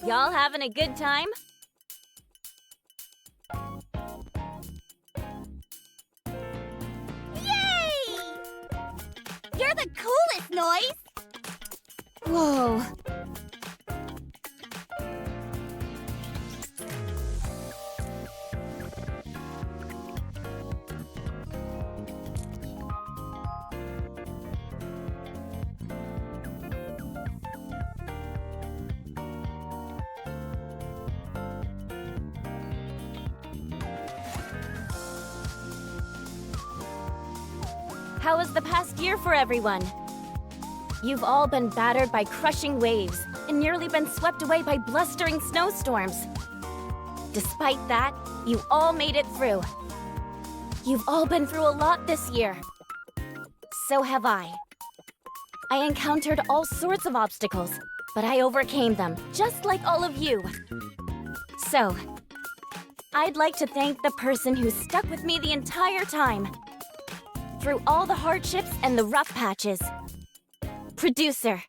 Y'all having a good time? Yay! You're the coolest, Noise! Whoa. How was the past year for everyone? You've all been battered by crushing waves and nearly been swept away by blustering snowstorms. Despite that, you all made it through. You've all been through a lot this year. So have I. I encountered all sorts of obstacles, but I overcame them, just like all of you. So, I'd like to thank the person who stuck with me the entire time, through all the hardships and the rough patches. Producer.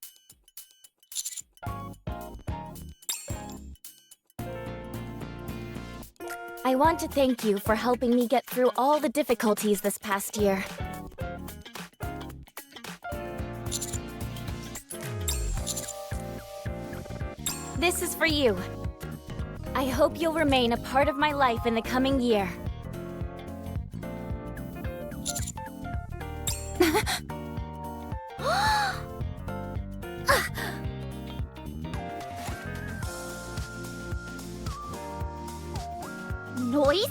I want to thank you for helping me get through all the difficulties this past year. This is for you. I hope you'll remain a part of my life in the coming year. Noise?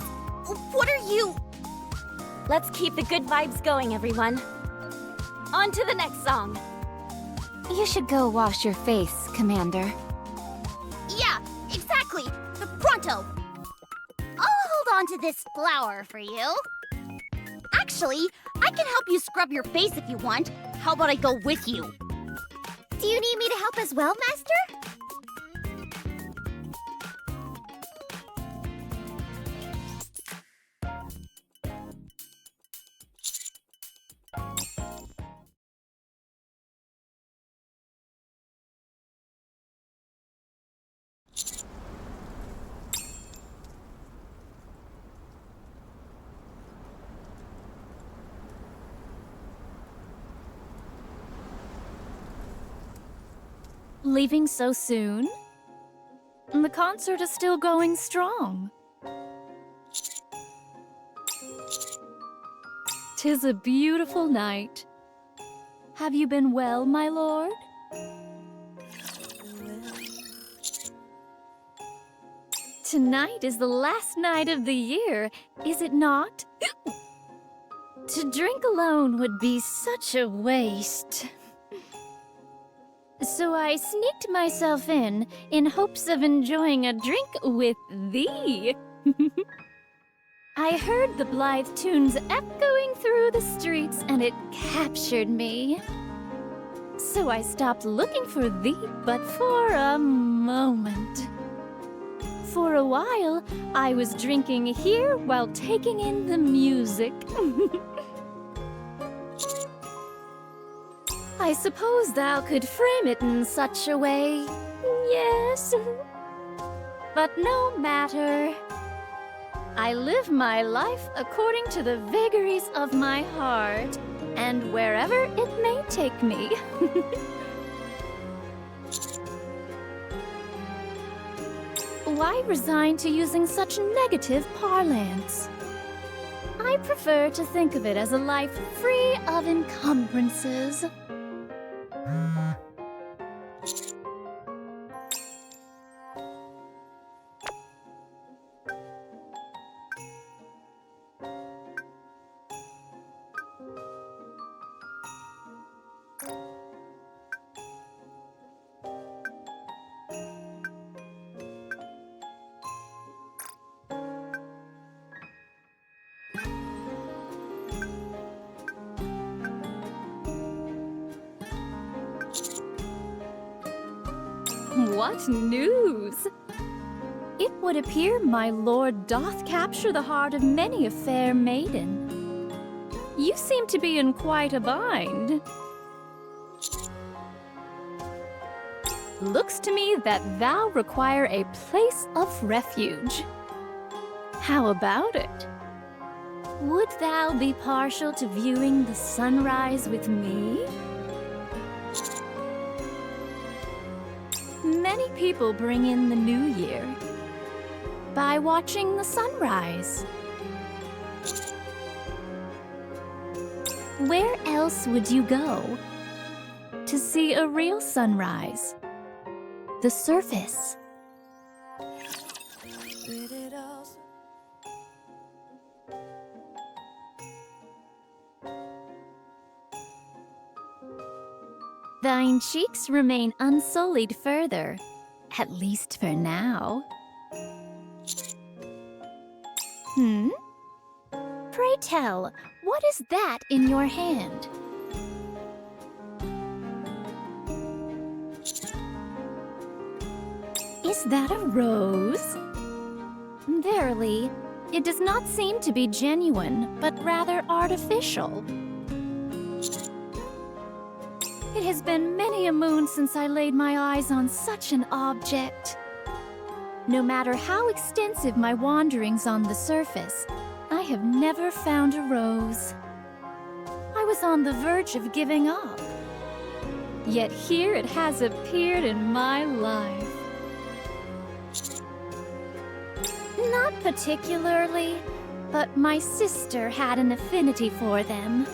What are you? Let's keep the good vibes going, everyone. On to the next song. You should go wash your face, Commander. Yeah, exactly. Pronto. I'll hold on to this flower for you. Actually, I can help you scrub your face if you want. How about I go with you? Do you need me to help as well, Master? Leaving so soon? The concert is still going strong. 'Tis a beautiful night. Have you been well, my lord? Tonight is the last night of the year, is it not? To drink alone would be such a waste. So I sneaked myself in hopes of enjoying a drink with thee. I heard the blithe tunes echoing through the streets, and it captured me. So I stopped looking for thee but for a moment. For a while, I was drinking here while taking in the music. I suppose thou could frame it in such a way, yes. But no matter. I live my life according to the vagaries of my heart, and wherever it may take me. Why resign to using such negative parlance? I prefer to think of it as a life free of encumbrances. What news? It would appear my lord doth capture the heart of many a fair maiden. You seem to be in quite a bind. looks to me that thou require a place of refuge. How about it? Would thou be partial to viewing the sunrise with me? Many people bring in the new year by watching the sunrise. Where else would you go to see a real sunrise? The surface. Thine cheeks remain unsullied further, at least for now. Pray tell, what is that in your hand? Is that a rose? Verily, it does not seem to be genuine, but rather artificial. It has been many a moon since I laid my eyes on such an object. No matter how extensive my wanderings on the surface, I have never found a rose. I was on the verge of giving up. Yet here it has appeared in my life. Not particularly, but my sister had an affinity for them.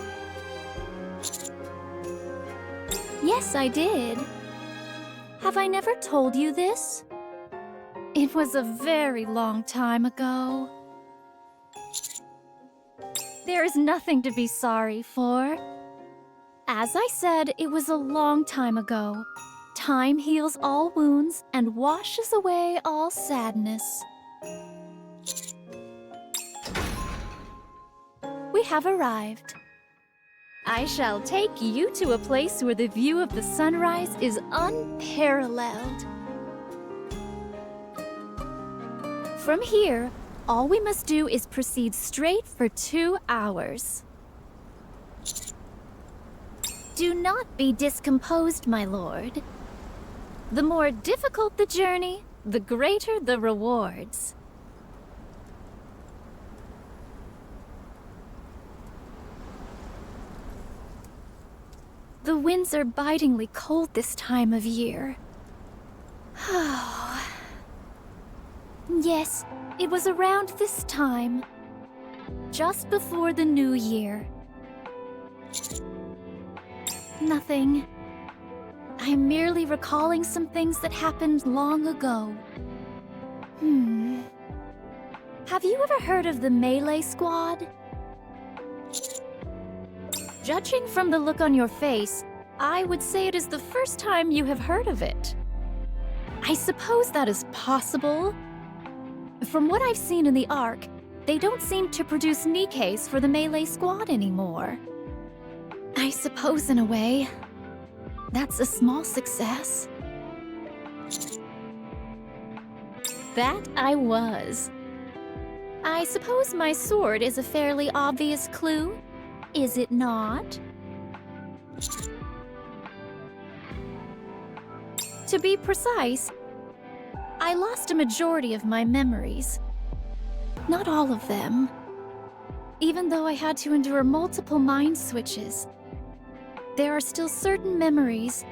Yes, I did. Have I never told you this? It was a very long time ago. There is nothing to be sorry for. As I said, it was a long time ago. Time heals all wounds and washes away all sadness. We have arrived. I shall take you to a place where the view of the sunrise is unparalleled. From here, all we must do is proceed straight for 2 hours. Do not be discomposed, my lord. The more difficult the journey, the greater the rewards. The winds are bitingly cold this time of year. Yes, it was around this time, just before the new year. Nothing. I'm merely recalling some things that happened long ago. Have you ever heard of the Melee Squad? Judging from the look on your face, I would say it is the first time you have heard of it. I suppose that is possible. From what I've seen in the Ark, they don't seem to produce Nikkes for the Melee Squad anymore. I suppose in a way, that's a small success. That I was. I suppose my sword is a fairly obvious clue, is it not? To be precise, I lost a majority of my memories. Not all of them. Even though I had to endure multiple mind switches, there are still certain memories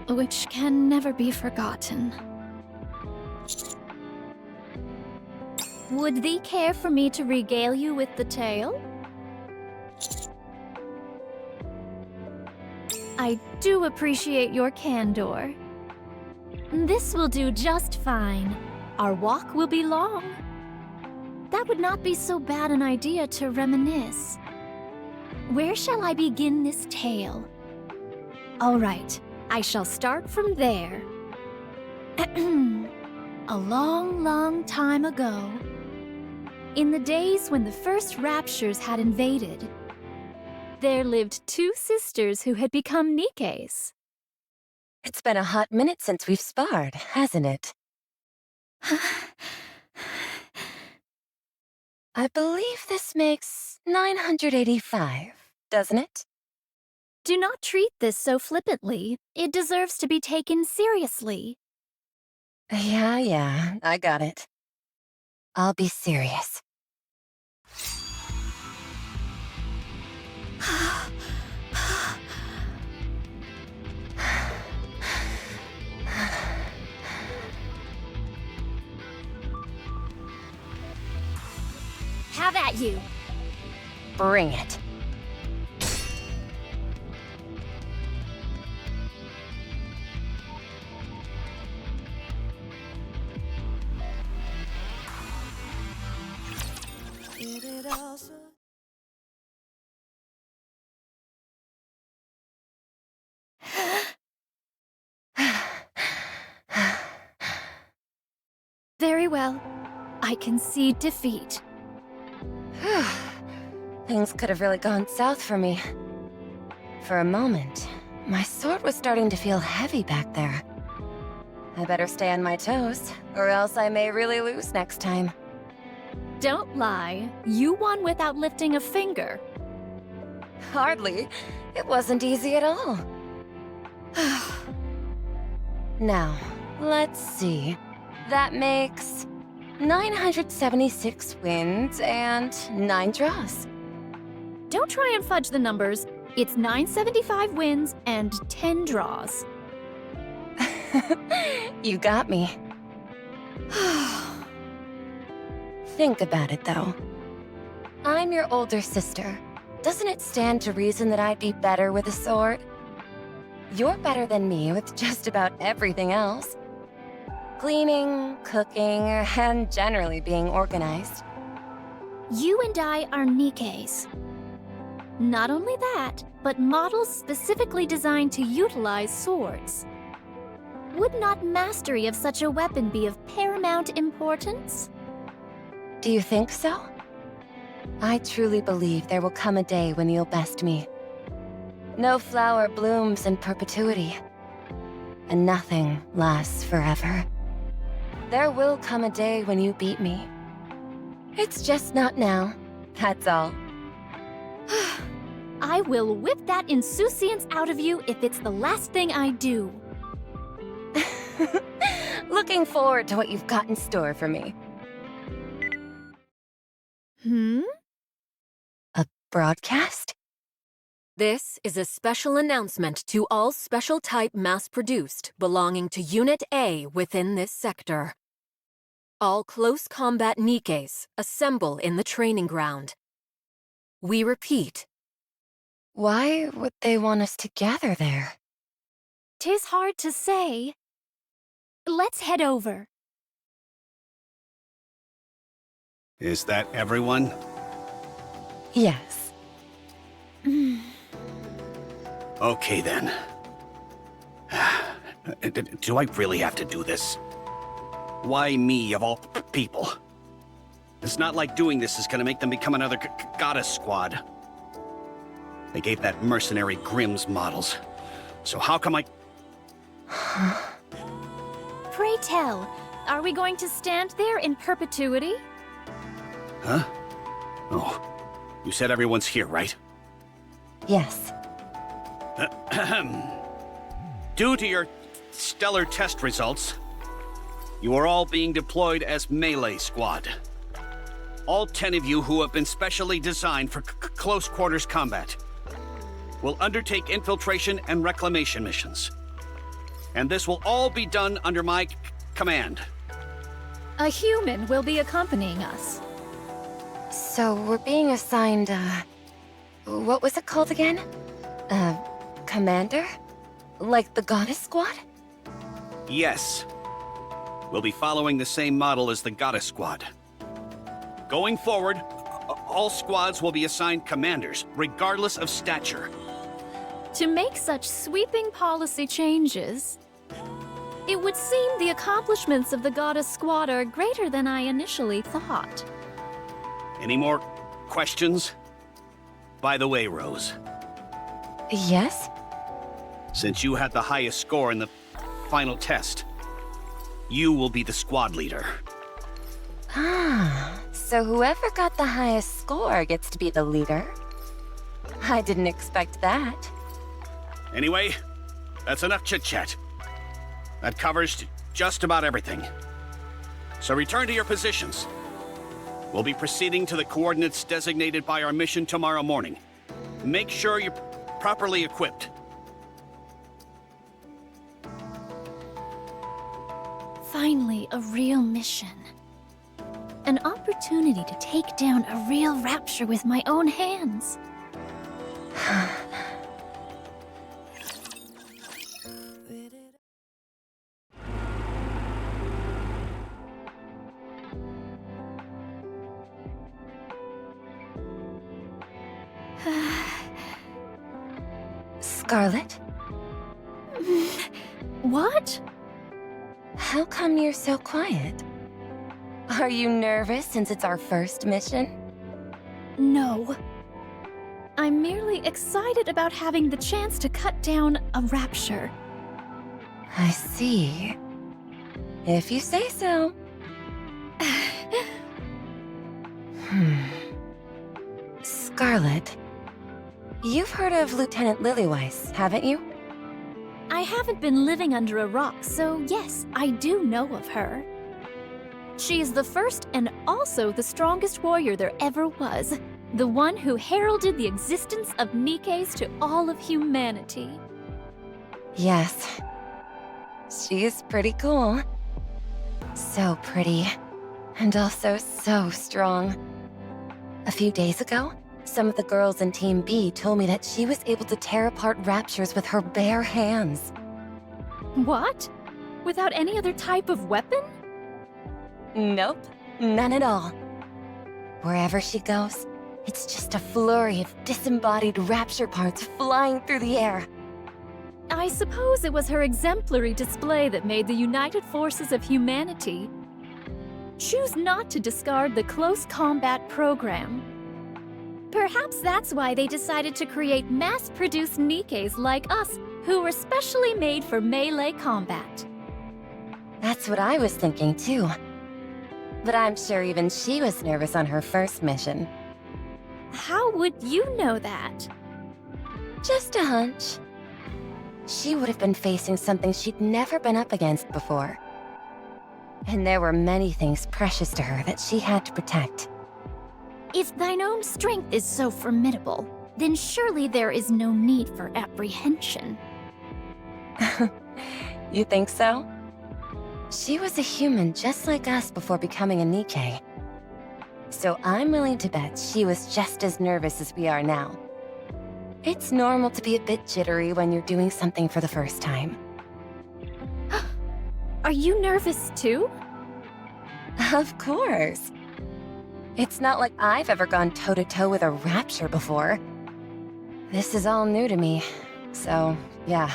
which can never be forgotten. Would thee care for me to regale you with the tale? I do appreciate your candor. This will do just fine. Our walk will be long. That would not be so bad an idea to reminisce. Where shall I begin this tale? All right, I shall start from there. A long, long time ago, in the days when the first raptures had invaded, there lived 2 sisters who had become Nikkes. It's been a hot minute since we've sparred, hasn't it? I believe this makes 985, doesn't it? Do not treat this so flippantly. It deserves to be taken seriously. Yeah, I got it. I'll be serious. Have at you. Bring it. Very well. I concede defeat. Things could have really gone south for me. For a moment, my sword was starting to feel heavy back there. I better stay on my toes, or else I may really lose next time. Don't lie. You won without lifting a finger. Hardly. It wasn't easy at all. Now, let's see. That makes 976 wins and 9 draws. Don't try and fudge the numbers. It's 975 wins and 10 draws. You got me. Think about it, though. I'm your older sister. Doesn't it stand to reason that I'd be better with a sword? You're better than me with just about everything else. Cleaning, cooking, and generally being organized. You and I are Nikkes. Not only that, but models specifically designed to utilize swords. Would not mastery of such a weapon be of paramount importance? Do you think so? I truly believe there will come a day when you'll best me. No flower blooms in perpetuity, and nothing lasts forever. There will come a day when you beat me. It's just not now, that's all. I will whip that insouciance out of you if it's the last thing I do. Looking forward to what you've got in store for me. A broadcast? This is a special announcement to all special type mass-produced belonging to Unit A within this sector. All close combat Nikkes assemble in the training ground. We repeat. Why would they want us to gather there? 'Tis hard to say. Let's head over. Is that everyone? Yes. Okay then. Do I really have to do this? Why me, of all people? It's not like doing this is gonna make them become another goddess squad. They gave that mercenary Grimm's models. So how come I... Pray tell, are we going to stand there in perpetuity? Huh? Oh, you said everyone's here, right? Yes. Due to your stellar test results, you are all being deployed as melee squad. All 10 of you who have been specially designed for close quarters combat will undertake infiltration and reclamation missions. And this will all be done under my command. A human will be accompanying us. So we're being assigned, what was it called again? Commander? Like the goddess squad? Yes. We'll be following the same model as the goddess squad. Going forward, all squads will be assigned commanders, regardless of stature. To make such sweeping policy changes, it would seem the accomplishments of the goddess squad are greater than I initially thought. Any more questions? By the way, Rose, Yes? since you had the highest score in the final test, you will be the squad leader. Ah, so whoever got the highest score gets to be the leader? I didn't expect that. Anyway, that's enough chit-chat. That covers just about everything. So return to your positions. We'll be proceeding to the coordinates designated by our mission tomorrow morning. Make sure you're properly equipped. Finally, a real mission. An opportunity to take down a real rapture with my own hands. Scarlet? What? How come you're so quiet? Are you nervous since it's our first mission? No. I'm merely excited about having the chance to cut down a rapture. I see. If you say so. Scarlet, you've heard of Lieutenant Lilyweiss, haven't you? I haven't been living under a rock, so yes, I do know of her. She is the first and also the strongest warrior there ever was. The one who heralded the existence of Nikkes to all of humanity. Yes. She's pretty cool. So pretty. And also so strong. A few days ago, some of the girls in Team B told me that she was able to tear apart raptures with her bare hands. What? Without any other type of weapon? Nope, none at all. Wherever she goes, it's just a flurry of disembodied rapture parts flying through the air. I suppose it was her exemplary display that made the united forces of humanity choose not to discard the close combat program. Perhaps that's why they decided to create mass-produced Nikkes like us, who were specially made for melee combat. That's what I was thinking too. But I'm sure even she was nervous on her first mission. How would you know that? Just a hunch. She would have been facing something she'd never been up against before. And there were many things precious to her that she had to protect. If thine own strength is so formidable, then surely there is no need for apprehension. You think so? She was a human just like us before becoming a Nikke. So I'm willing to bet she was just as nervous as we are now. It's normal to be a bit jittery when you're doing something for the first time. Are you nervous too? Of course. It's not like I've ever gone toe-to-toe with a rapture before. This is all new to me, so yeah,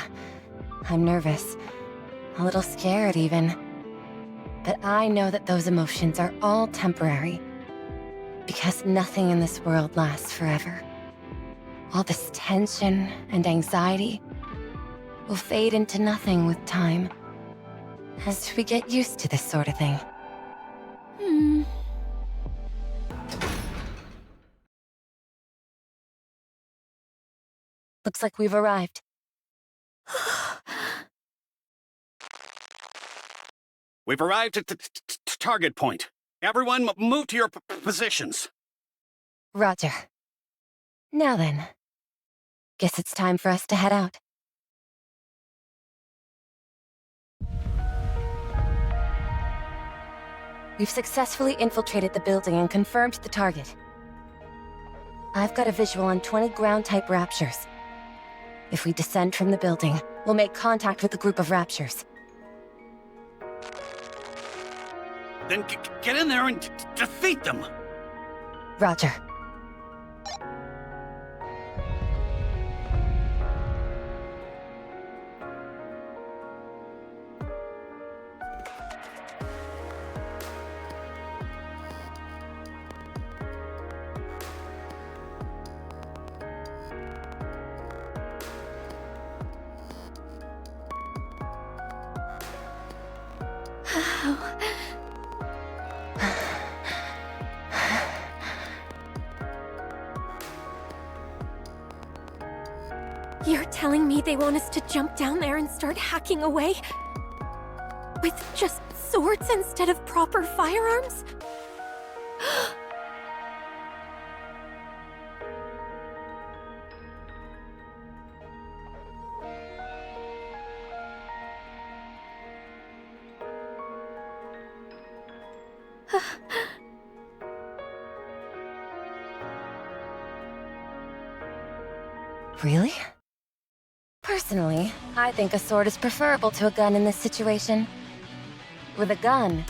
I'm nervous. A little scared even. But I know that those emotions are all temporary. Because nothing in this world lasts forever. All this tension and anxiety will fade into nothing with time. As we get used to this sort of thing. Looks like we've arrived. We've arrived at the target point. Everyone, move to your positions. Roger. Now then. Guess it's time for us to head out. We've successfully infiltrated the building and confirmed the target. I've got a visual on 20 ground-type raptures. If we descend from the building, we'll make contact with the group of raptures. Then get in there and defeat them! Roger. You're telling me me they want us to jump down there and start hacking away? With just swords instead of proper firearms? Really? Personally, I think a sword is preferable to a gun in this situation. With a gun,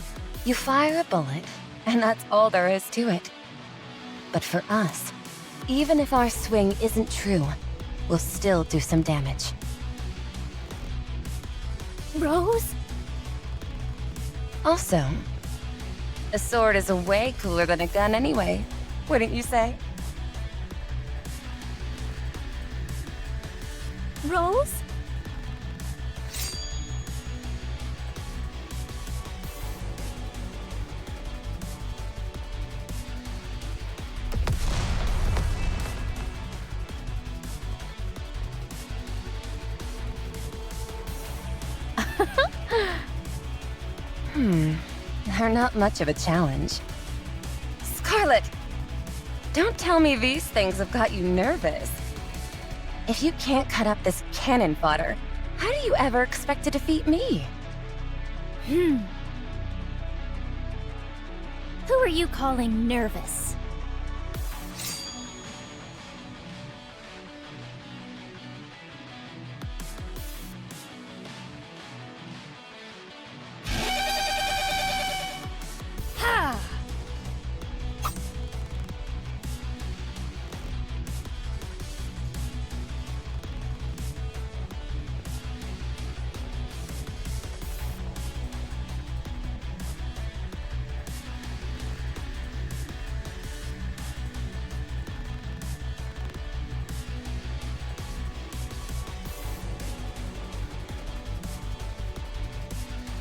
you fire a bullet, and that's all there is to it. But for us, even if our swing isn't true, we'll still do some damage. Rose? Also, a sword is way cooler than a gun anyway, wouldn't you say? Rose? They're not much of a challenge. Scarlet! Don't tell me these things have got you nervous. If you can't cut up this cannon fodder, how do you ever expect to defeat me? Who are you calling nervous? Ha!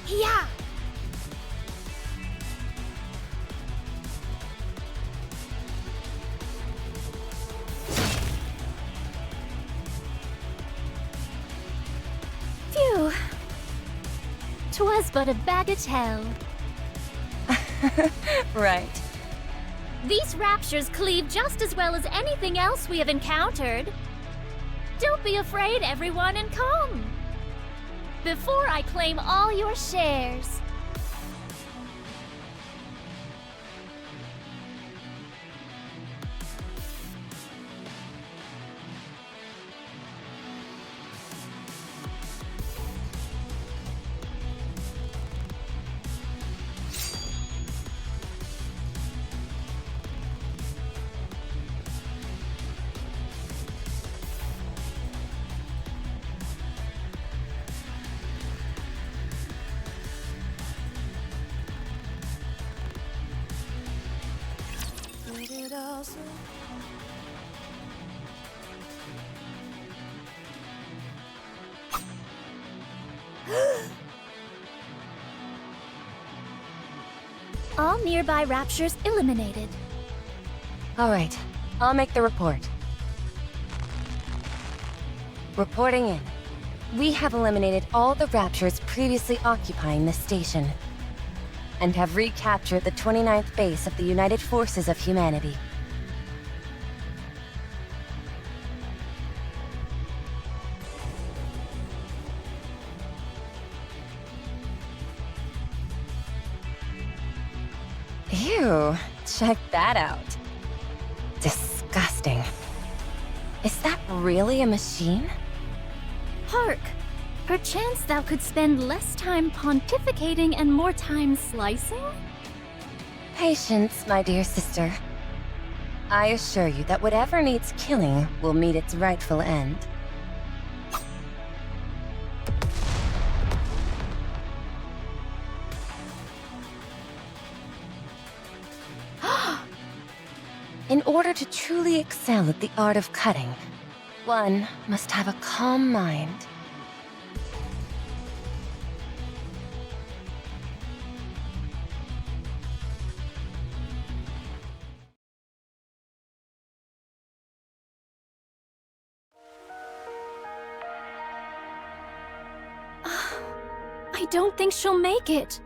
Yeah! Phew. 'Twas but a bagatelle. Right. These raptures cleave just as well as anything else we have encountered. Don't be afraid, everyone, and come. Before I claim all your shares. All nearby raptures eliminated. All right, I'll make the report. Reporting in. We have eliminated all the raptures previously occupying this station, and have recaptured the 29th base of the United Forces of Humanity. Ew, check that out. Disgusting. Is that really a machine? Hark! Perchance thou could spend less time pontificating and more time slicing? Patience, my dear sister. I assure you that whatever needs killing will meet its rightful end. In order to truly excel at the art of cutting, one must have a calm mind. I don't think she'll make it.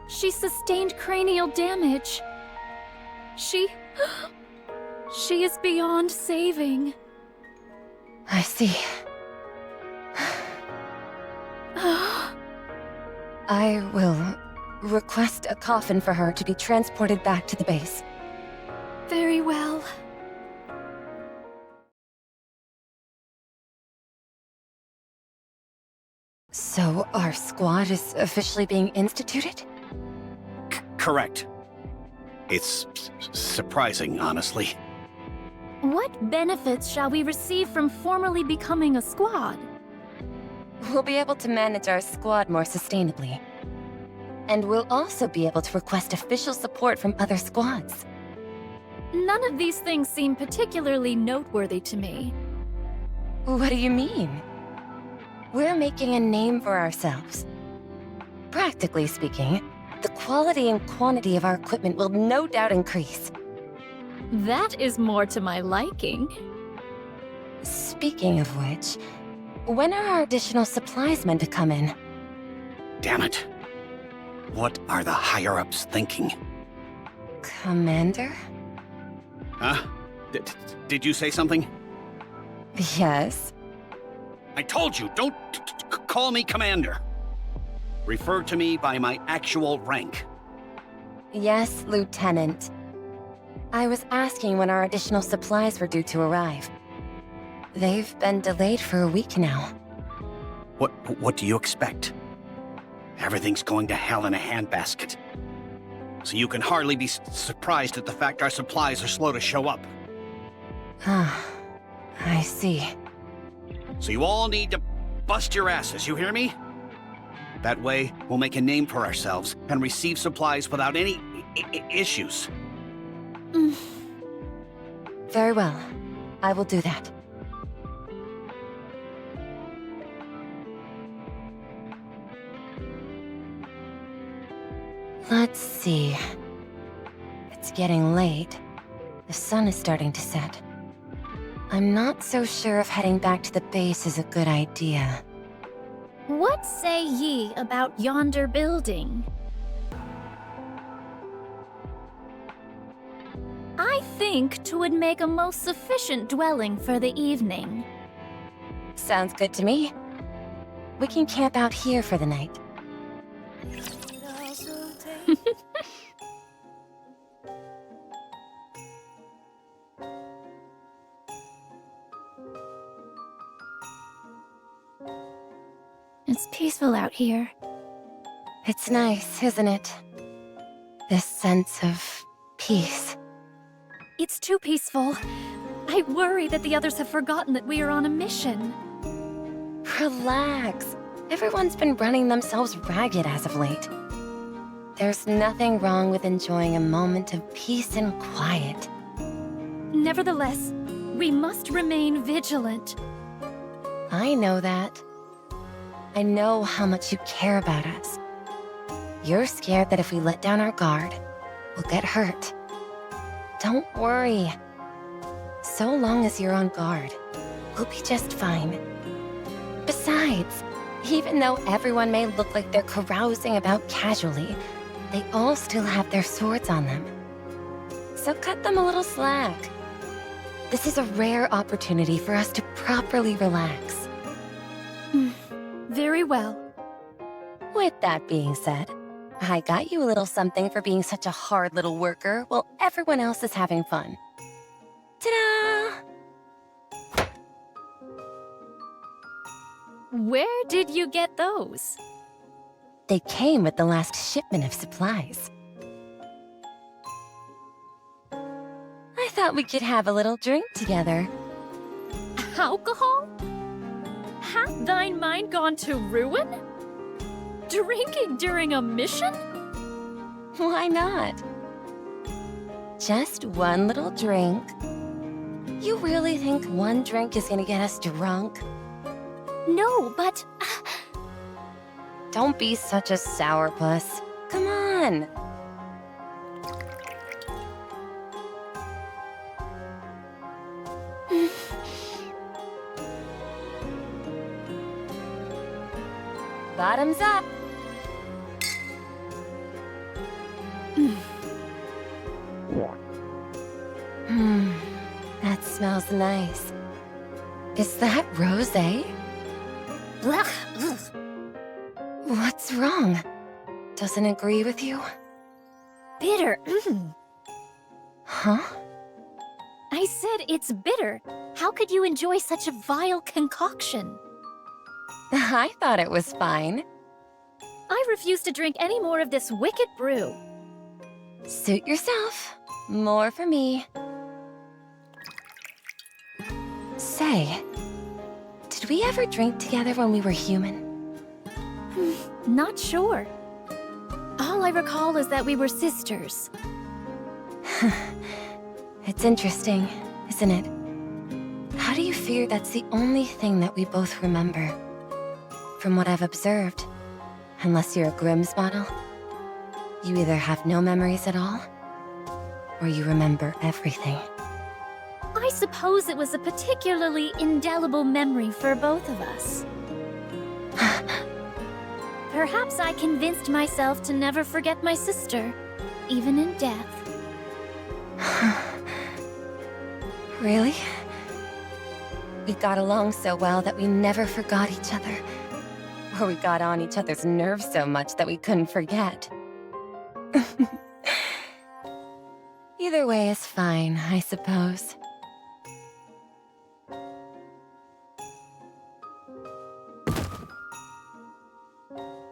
She sustained cranial damage. She is beyond saving. I see. I will request a coffin for her to be transported back to the base. Very well. So our squad is officially being instituted? Correct. It's surprising, honestly. What benefits shall we receive from formally becoming a squad? We'll be able to manage our squad more sustainably. And we'll also be able to request official support from other squads. None of these things seem particularly noteworthy to me. What do you mean? We're making a name for ourselves. Practically speaking, the quality and quantity of our equipment will no doubt increase. That is more to my liking. Speaking of which, when are our additional supplies meant to come in? Damn it. What are the higher-ups thinking? Commander? Huh? Did you say something? Yes. I told you, don't call me Commander. Refer to me by my actual rank. Yes, Lieutenant. I was asking when our additional supplies were due to arrive. They've been delayed for a week now. What do you expect? Everything's going to hell in a handbasket. So you can hardly be surprised at the fact our supplies are slow to show up. Ah, I see. So you all need to bust your asses, you hear me? That way, we'll make a name for ourselves and receive supplies without any issues. Very well. I will do that. Let's see. It's getting late. The sun is starting to set. I'm not so sure if heading back to the base is a good idea. What say ye about yonder building? I think 'twould make a most sufficient dwelling for the evening. Sounds good to me. We can camp out here for the night. It's peaceful out here. It's nice, isn't it? This sense of peace. It's too peaceful. I worry that the others have forgotten that we are on a mission. Relax. Everyone's been running themselves ragged as of late. There's nothing wrong with enjoying a moment of peace and quiet. Nevertheless, we must remain vigilant. I know that. I know how much you care about us. You're scared that if we let down our guard, we'll get hurt. Don't worry. So long as you're on guard, we'll be just fine. Besides, even though everyone may look like they're carousing about casually, they all still have their swords on them. So cut them a little slack. This is a rare opportunity for us to properly relax. Very well. With that being said, I got you a little something for being such a hard little worker while everyone else is having fun. Ta-da! Where did you get those? They came with the last shipment of supplies. I thought we could have a little drink together. Alcohol? Hath thine mind gone to ruin? Drinking during a mission? Why not? Just one little drink. You really think one drink is gonna get us drunk? No, but... Don't be such a sourpuss. Come on! Bottoms up. That smells nice. Is that rosé? Blech. Ugh. What's wrong? Doesn't agree with you? Bitter. Huh? I said it's bitter. How could you enjoy such a vile concoction? I thought it was fine. I refuse to drink any more of this wicked brew. Suit yourself. More for me. Say, did we ever drink together when we were human? Not sure. All I recall is that we were sisters. It's interesting, isn't it? How do you figure that's the only thing that we both remember? From what I've observed, unless you're a Grimm's model, you either have no memories at all, or you remember everything. I suppose it was a particularly indelible memory for both of us. Perhaps I convinced myself to never forget my sister, even in death. Really? We got along so well that we never forgot each other. Or we got on each other's nerves so much that we couldn't forget. Either way is fine, I suppose.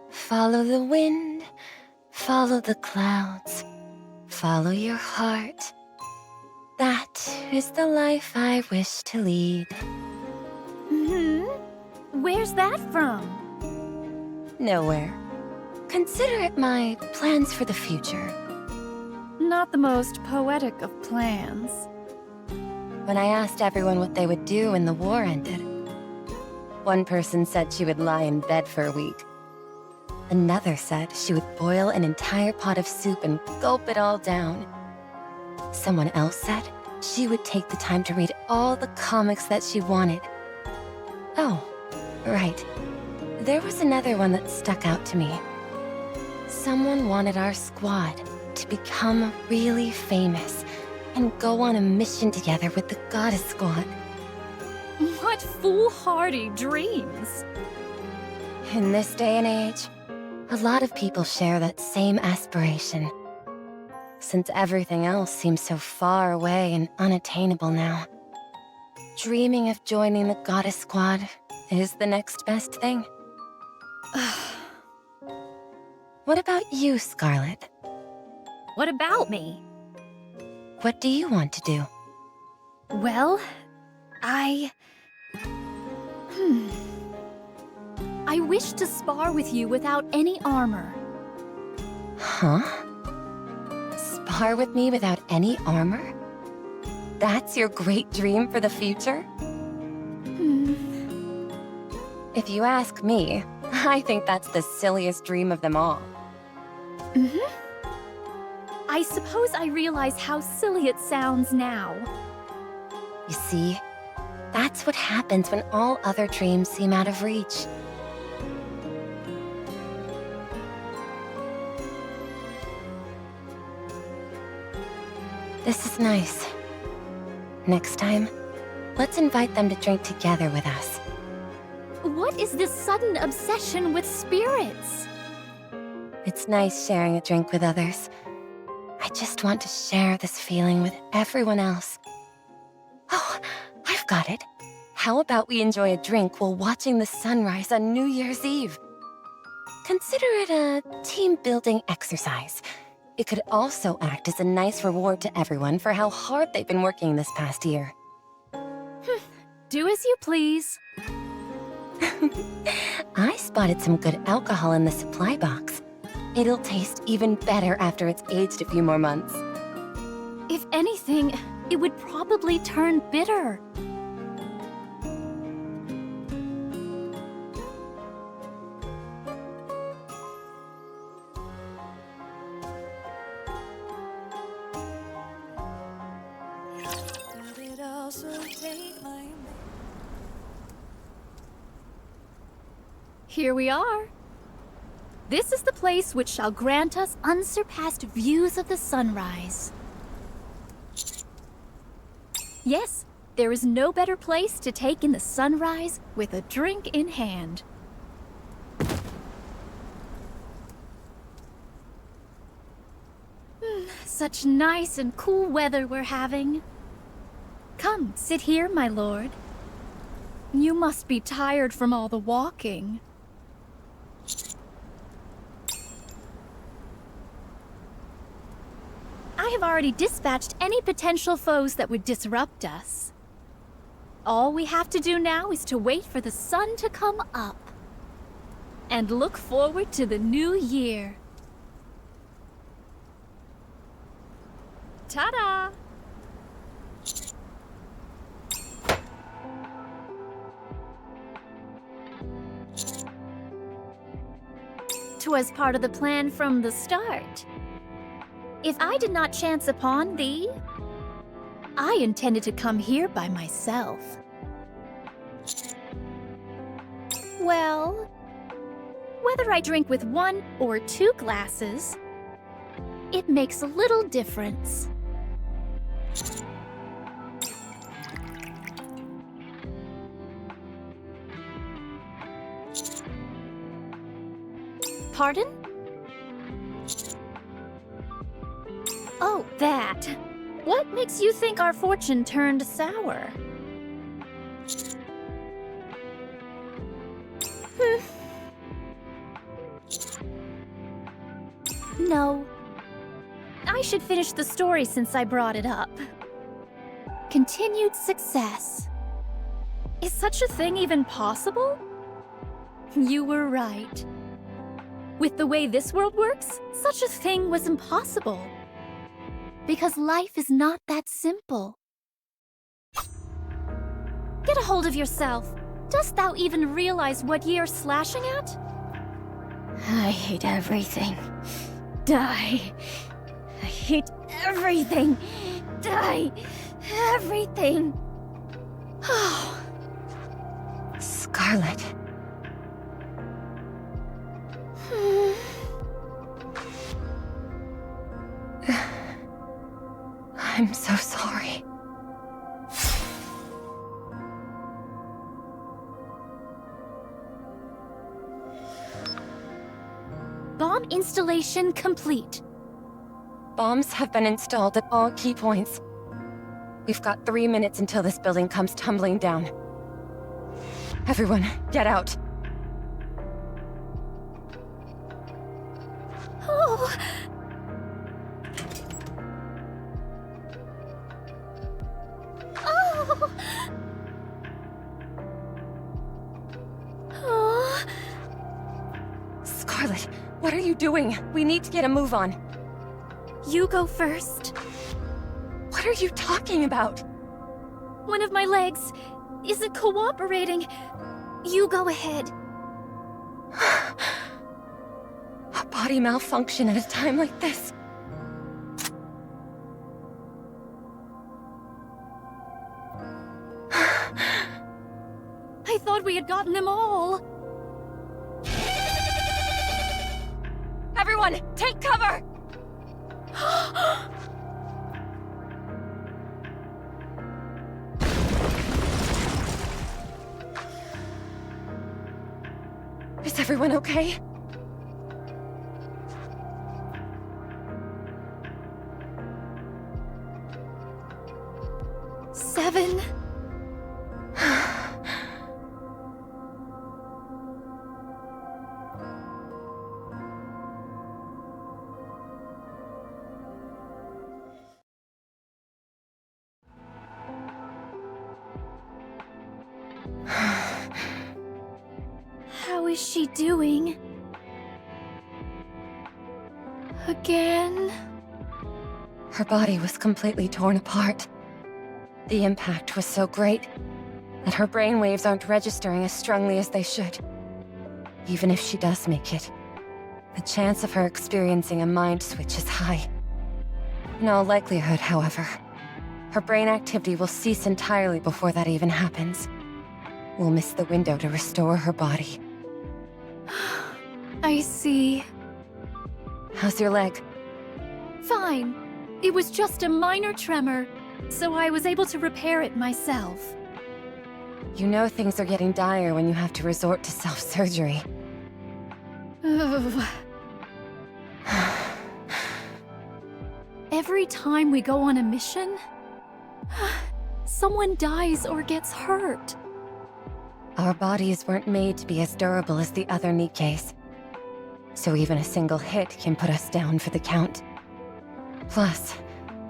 Follow the wind, follow the clouds, follow your heart. That is the life I wish to lead. Where's that from? Nowhere. Consider it my plans for the future. Not the most poetic of plans. When I asked everyone what they would do when the war ended, one person said she would lie in bed for a week. Another said she would boil an entire pot of soup and gulp it all down. Someone else said she would take the time to read all the comics that she wanted. Oh, right. There was another one that stuck out to me. Someone wanted our squad to become really famous and go on a mission together with the Goddess Squad. What foolhardy dreams! In this day and age, a lot of people share that same aspiration. Since everything else seems so far away and unattainable now, dreaming of joining the Goddess Squad is the next best thing. What about you, Scarlet? What about me? What do you want to do? Well, I wish to spar with you without any armor. Huh? Spar with me without any armor? That's your great dream for the future? If you ask me, I think that's the silliest dream of them all. I suppose I realize how silly it sounds now. You see, that's what happens when all other dreams seem out of reach. This is nice. Next time, let's invite them to drink together with us. What is this sudden obsession with spirits? It's nice sharing a drink with others. I just want to share this feeling with everyone else. Oh, I've got it. How about we enjoy a drink while watching the sunrise on New Year's Eve? Consider it a team-building exercise. It could also act as a nice reward to everyone for how hard they've been working this past year. Do as you please. I spotted some good alcohol in the supply box. It'll taste even better after it's aged a few more months. If anything, it would probably turn bitter. Here we are. This is the place which shall grant us unsurpassed views of the sunrise. Yes, there is no better place to take in the sunrise with a drink in hand. Such nice and cool weather we're having. Come, sit here, my lord. You must be tired from all the walking. I have already dispatched any potential foes that would disrupt us. All we have to do now is to wait for the sun to come up and look forward to the new year. Ta-da! 'Twas part of the plan from the start. If I did not chance upon thee, I intended to come here by myself. Well, whether I drink with 1 or 2 glasses, it makes a little difference. Pardon? Oh, that. What makes you think our fortune turned sour? No. I should finish the story since I brought it up. Continued success. Is such a thing even possible? You were right. With the way this world works, such a thing was impossible. Because life is not that simple. Get a hold of yourself. Dost thou even realize what ye are slashing at? I hate everything. Die. I hate everything. Die. Everything. Oh. Scarlet. I'm so sorry. Bomb installation complete. Bombs have been installed at all key points. We've got 3 minutes until this building comes tumbling down. Everyone, get out. Oh. Oh. Oh. Scarlet, what are you doing? We need to get a move on. You go first. What are you talking about? One of my legs isn't cooperating. You go ahead. A body malfunction at a time like this. I thought we had gotten them all. Everyone, take cover! Is everyone okay? Seven. How is she doing? Again? Her body was completely torn apart. The impact was so great that her brainwaves aren't registering as strongly as they should. Even if she does make it, the chance of her experiencing a mind switch is high. In all likelihood, however, her brain activity will cease entirely before that even happens. We'll miss the window to restore her body. I see. How's your leg? Fine. It was just a minor tremor, so I was able to repair it myself. You know things are getting dire when you have to resort to self-surgery. Ugh. Every time we go on a mission, someone dies or gets hurt. Our bodies weren't made to be as durable as the other Nikkes. So even a single hit can put us down for the count. Plus,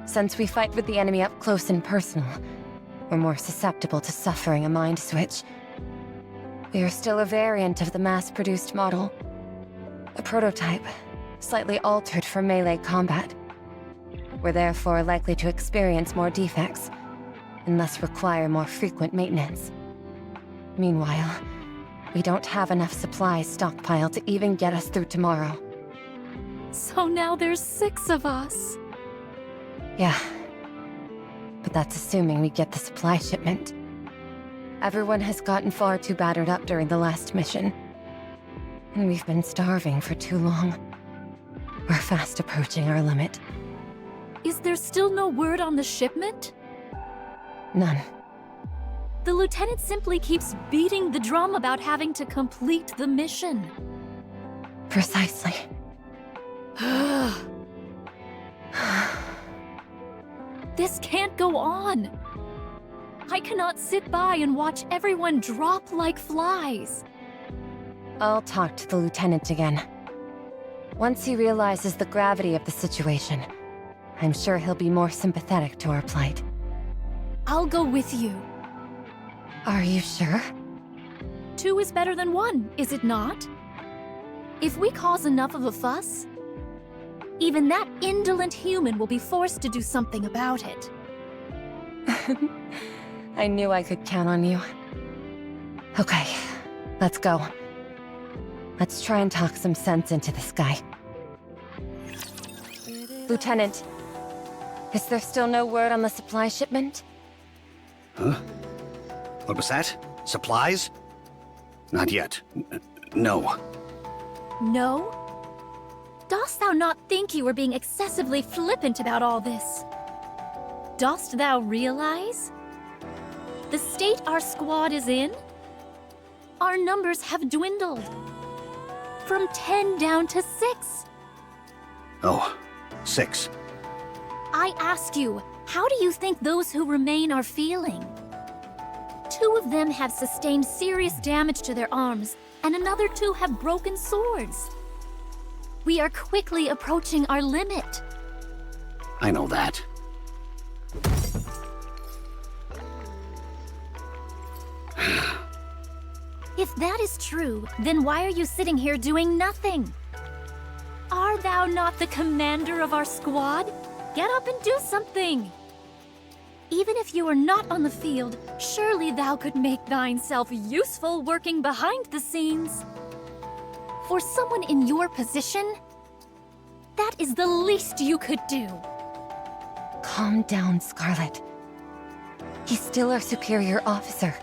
since we fight with the enemy up close and personal, we're more susceptible to suffering a mind switch. We are still a variant of the mass-produced model. A prototype, slightly altered for melee combat. We're therefore likely to experience more defects, and thus require more frequent maintenance. Meanwhile, we don't have enough supplies stockpiled to even get us through tomorrow. So now there's 6 of us. Yeah. But that's assuming we get the supply shipment. Everyone has gotten far too battered up during the last mission. And we've been starving for too long. We're fast approaching our limit. Is there still no word on the shipment? None. The lieutenant simply keeps beating the drum about having to complete the mission. Precisely. This can't go on. I cannot sit by and watch everyone drop like flies. I'll talk to the lieutenant again. Once he realizes the gravity of the situation, I'm sure he'll be more sympathetic to our plight. I'll go with you. Are you sure? 2 is better than 1, is it not? If we cause enough of a fuss, even that indolent human will be forced to do something about it. I knew I could count on you. Okay, let's go. Let's try and talk some sense into this guy. Lieutenant, is there still no word on the supply shipment? Huh? What was that? Supplies? Not yet. No. No? Dost thou not think you are being excessively flippant about all this? Dost thou realize? The state our squad is in? Our numbers have dwindled. From 10 down to 6. Oh, 6. I ask you, how do you think those who remain are feeling? 2 of them have sustained serious damage to their arms, and another 2 have broken swords. We are quickly approaching our limit. I know that. If that is true, then why are you sitting here doing nothing? Are thou not the commander of our squad? Get up and do something! Even if you are not on the field, surely thou could make thyself useful working behind the scenes. For someone in your position, that is the least you could do. Calm down, Scarlet. He's still our superior officer.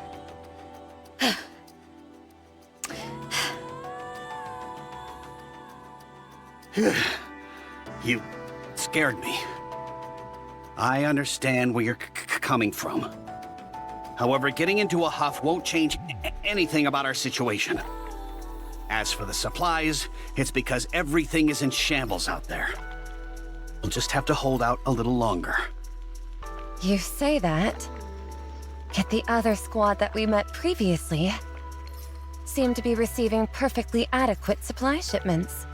You scared me. I understand where you're coming from. However, getting into a huff won't change anything about our situation. As for the supplies, it's because everything is in shambles out there. We'll just have to hold out a little longer. You say that, yet the other squad that we met previously seemed to be receiving perfectly adequate supply shipments.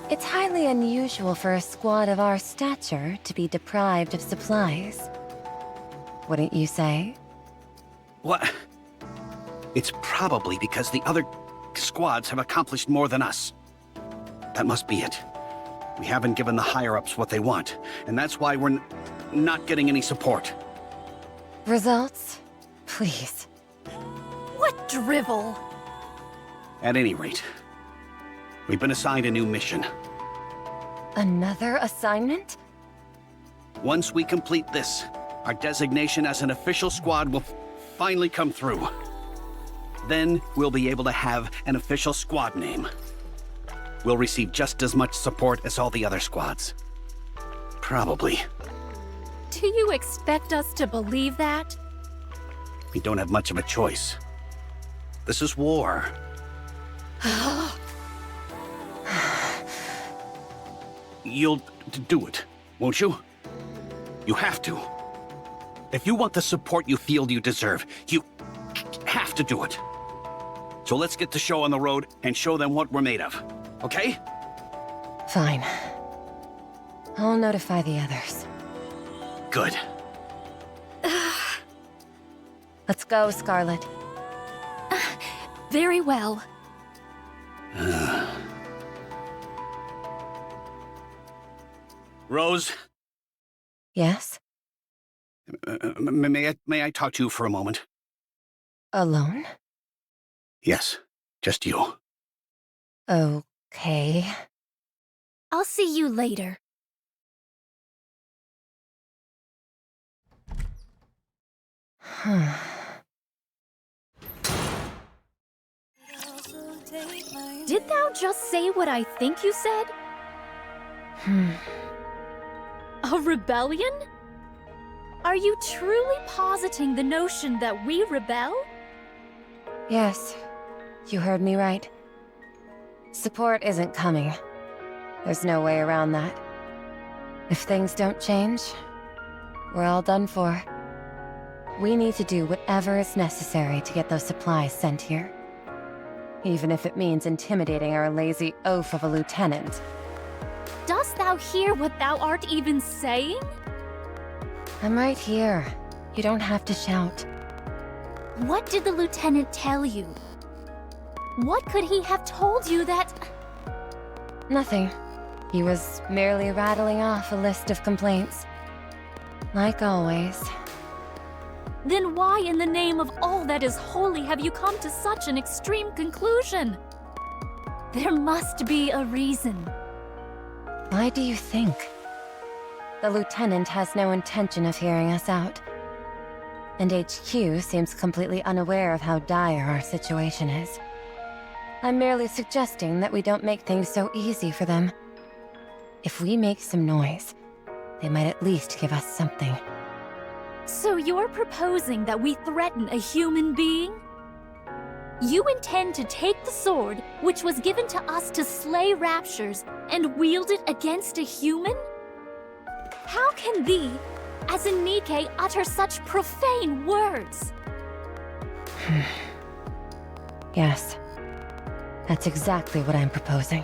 It's highly unusual for a squad of our stature to be deprived of supplies. Wouldn't you say? What? It's probably because the other squads have accomplished more than us. That must be it. We haven't given the higher-ups what they want, and that's why we're not getting any support. Results? Please. What drivel! At any rate, we've been assigned a new mission. Another assignment? Once we complete this, our designation as an official squad will finally come through. Then we'll be able to have an official squad name. We'll receive just as much support as all the other squads. Probably. Do you expect us to believe that? We don't have much of a choice. This is war. You'll do it, won't you? You have to. If you want the support you feel you deserve, you have to do it. So let's get the show on the road and show them what we're made of, okay? Fine. I'll notify the others. Good. Let's go, Scarlet. Very well. Rose, Yes? may I talk to you for a moment? Alone? Yes, just you. Okay. I'll see you later. Did thou just say what I think you said? A rebellion? Are you truly positing the notion that we rebel? Yes, you heard me right. Support isn't coming. There's no way around that. If things don't change, we're all done for. We need to do whatever is necessary to get those supplies sent here. Even if it means intimidating our lazy oaf of a lieutenant. Dost thou hear what thou art even saying? I'm right here. You don't have to shout. What did the lieutenant tell you? What could he have told you that... Nothing. He was merely rattling off a list of complaints. Like always. Then why in the name of all that is holy have you come to such an extreme conclusion? There must be a reason. Why do you think? The lieutenant has no intention of hearing us out. And HQ seems completely unaware of how dire our situation is. I'm merely suggesting that we don't make things so easy for them. If we make some noise, they might at least give us something. So you're proposing that we threaten a human being? You intend to take the sword, which was given to us to slay raptures, and wield it against a human? How can thee, as a Nikke, utter such profane words? Yes. That's exactly what I'm proposing.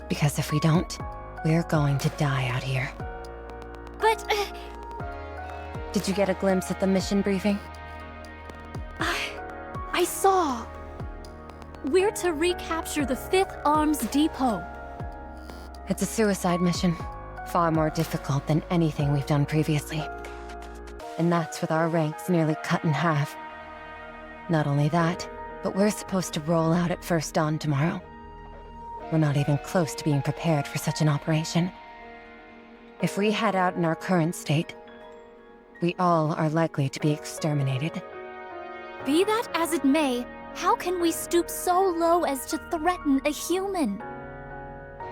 Because if we don't, we're going to die out here. But... Did you get a glimpse at the mission briefing? I saw. We're to recapture the 5th Arms Depot. It's a suicide mission. Far more difficult than anything we've done previously. And that's with our ranks nearly cut in half. Not only that, but we're supposed to roll out at first dawn tomorrow. We're not even close to being prepared for such an operation. If we head out in our current state, we all are likely to be exterminated. Be that as it may, how can we stoop so low as to threaten a human?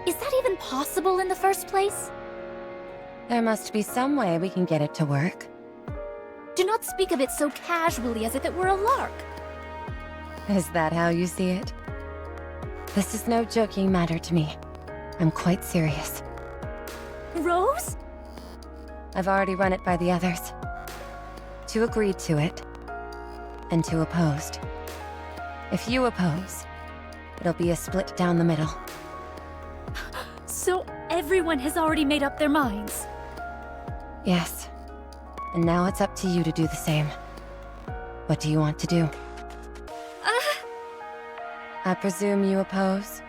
Is that even possible in the first place? There must be some way we can get it to work. Do not speak of it so casually as if it were a lark. Is that how you see it? This is no joking matter to me. I'm quite serious. Rose? I've already run it by the others. 2 agreed to it, and 2 opposed. If you oppose, it'll be a split down the middle. So everyone has already made up their minds? Yes. And now it's up to you to do the same. What do you want to do? I presume you oppose?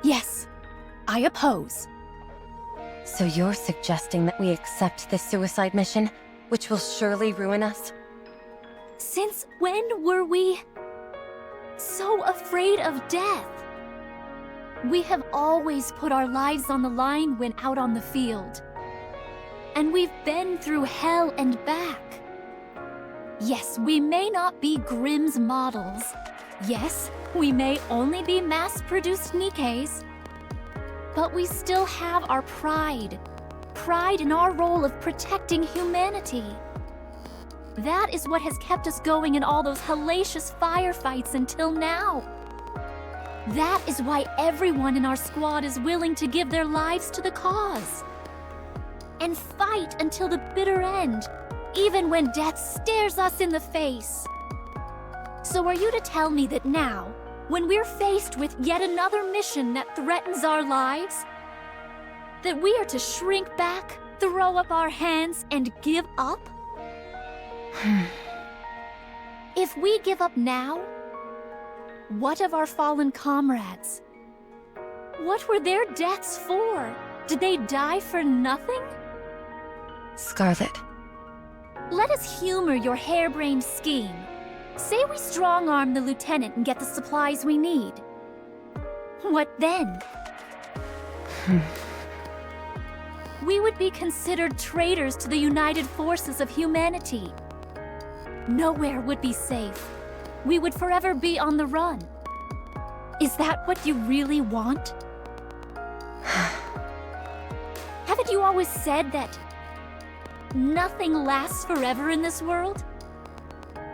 Yes, I oppose. So you're suggesting that we accept this suicide mission, which will surely ruin us? Since when were we so afraid of death? We have always put our lives on the line when out on the field. And we've been through hell and back. Yes, we may not be Grimm's models. Yes, we may only be mass-produced Nikkes. But we still have our pride. Pride in our role of protecting humanity. That is what has kept us going in all those hellacious firefights until now. That is why everyone in our squad is willing to give their lives to the cause. And fight until the bitter end, even when death stares us in the face. So are you to tell me that now, when we're faced with yet another mission that threatens our lives, that we are to shrink back, throw up our hands, and give up? If we give up now, what of our fallen comrades? What were their deaths for? Did they die for nothing? Scarlet, Let us humor your harebrained scheme. Say we strong-arm the lieutenant and get the supplies we need. What then? We would be considered traitors to the united forces of humanity. Nowhere would be safe. We would forever be on the run. Is that what you really want? Haven't you always said that nothing lasts forever in this world?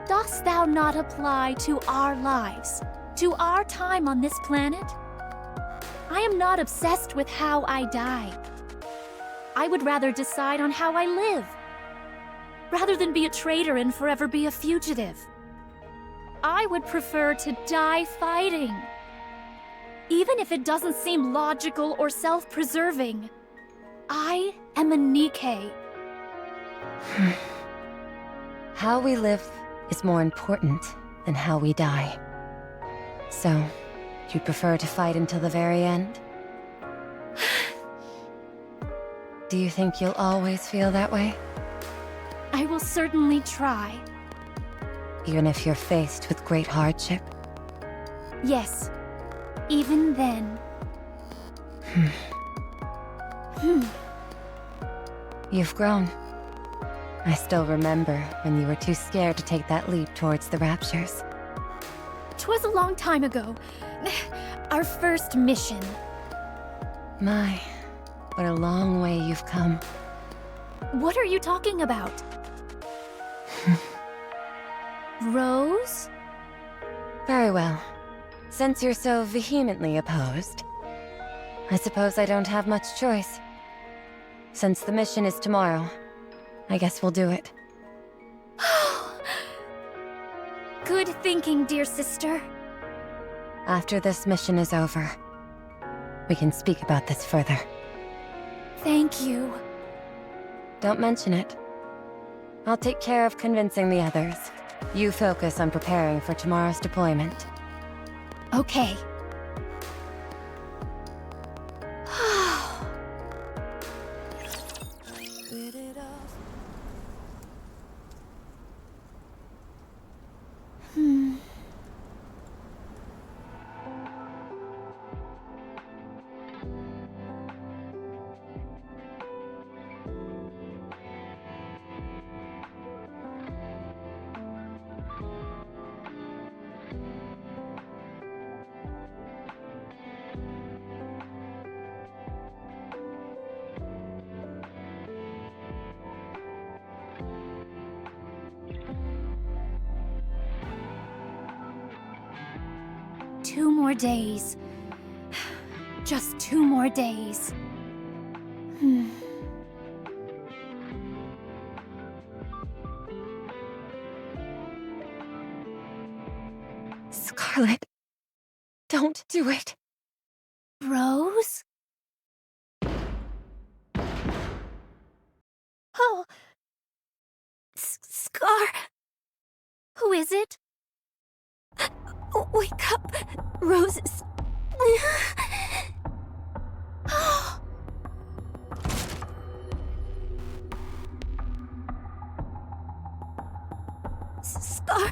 Dost thou not apply to our lives, to our time on this planet? I am not obsessed with how I die. I would rather decide on how I live, rather than be a traitor and forever be a fugitive. I would prefer to die fighting, even if it doesn't seem logical or self-preserving. I am a Nikke. how we live is more important than how we die. So, you'd prefer to fight until the very end? Do you think you'll always feel that way? I will certainly try. Even if you're faced with great hardship? Yes, even then. You've grown. I still remember when you were too scared to take that leap towards the Raptures. 'Twas a long time ago. Our first mission. My, what a long way you've come. What are you talking about? Rose? Very well. Since you're so vehemently opposed, I suppose I don't have much choice. Since the mission is tomorrow, I guess we'll do it. Good thinking, dear sister. After this mission is over, we can speak about this further. Thank you. Don't mention it. I'll take care of convincing the others. You focus on preparing for tomorrow's deployment. Okay. Two more days. Just 2 more days. Scarlet, don't do it. Rose? Oh. Scar. Who is it? Wake up, Roses. Scarlet.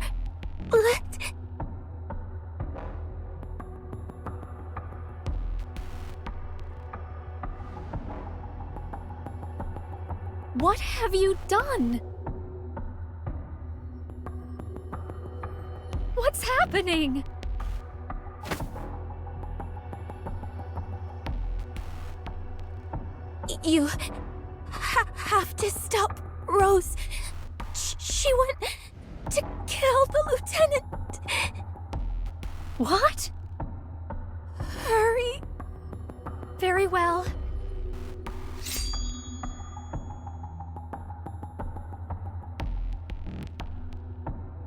What have you done? happening? You have to stop Rose. She went to kill the lieutenant. What? Hurry. Very well.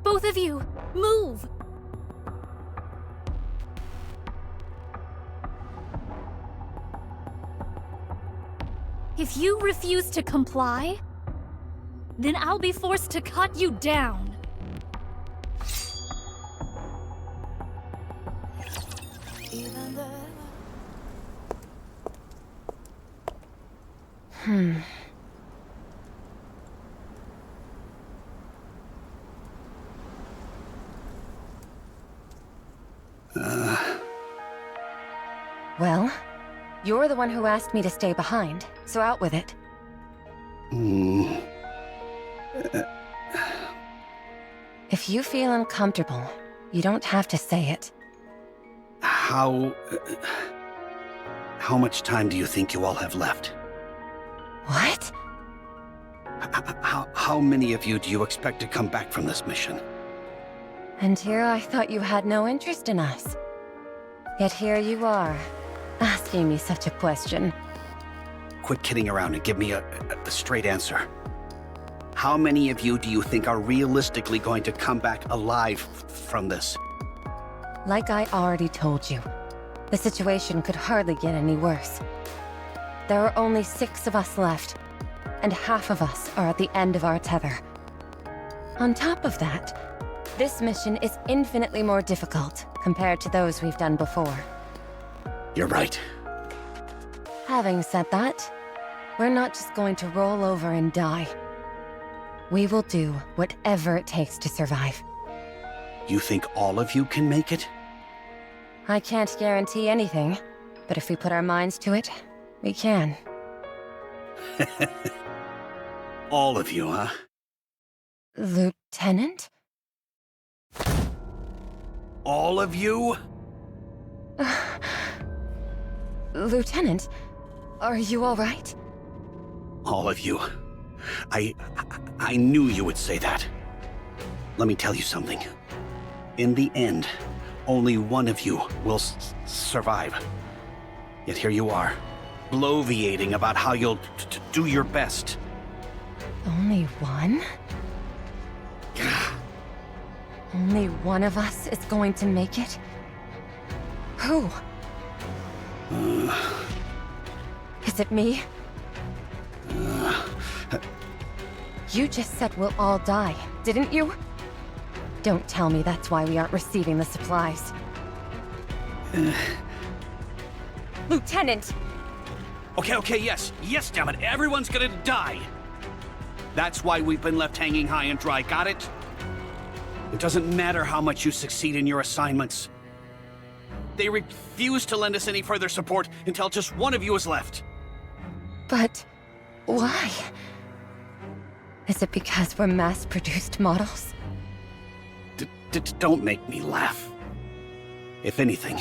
Both of you, move! If you refuse to comply, then I'll be forced to cut you down. Well, you're the one who asked me to stay behind, so out with it. If you feel uncomfortable, you don't have to say it. How much time do you think you all have left? What? How many of you do you expect to come back from this mission? And here I thought you had no interest in us. Yet here you are, asking me such a question. Quit kidding around and give me a straight answer. How many of you do you think are realistically going to come back alive from this? Like I already told you, the situation could hardly get any worse. There are only 6 of us left, and half of us are at the end of our tether. On top of that, this mission is infinitely more difficult compared to those we've done before. You're right. Having said that, we're not just going to roll over and die. We will do whatever it takes to survive. You think all of you can make it? I can't guarantee anything, but if we put our minds to it, we can. All of you, huh? Lieutenant? All of you? Lieutenant, are you all right? All of you. I knew you would say that. Let me tell you something. In the end, only one of you will survive. Yet here you are, bloviating about how you'll do your best. Only one? Only one of us is going to make it? Who? Is it me? You just said we'll all die, didn't you? Don't tell me that's why we aren't receiving the supplies. Lieutenant! Okay, yes, damn it, everyone's gonna die! That's why we've been left hanging high and dry, got it? It doesn't matter how much you succeed in your assignments. They refuse to lend us any further support until just one of you is left. But why? Is it because we're mass-produced models? Don't make me laugh. If anything,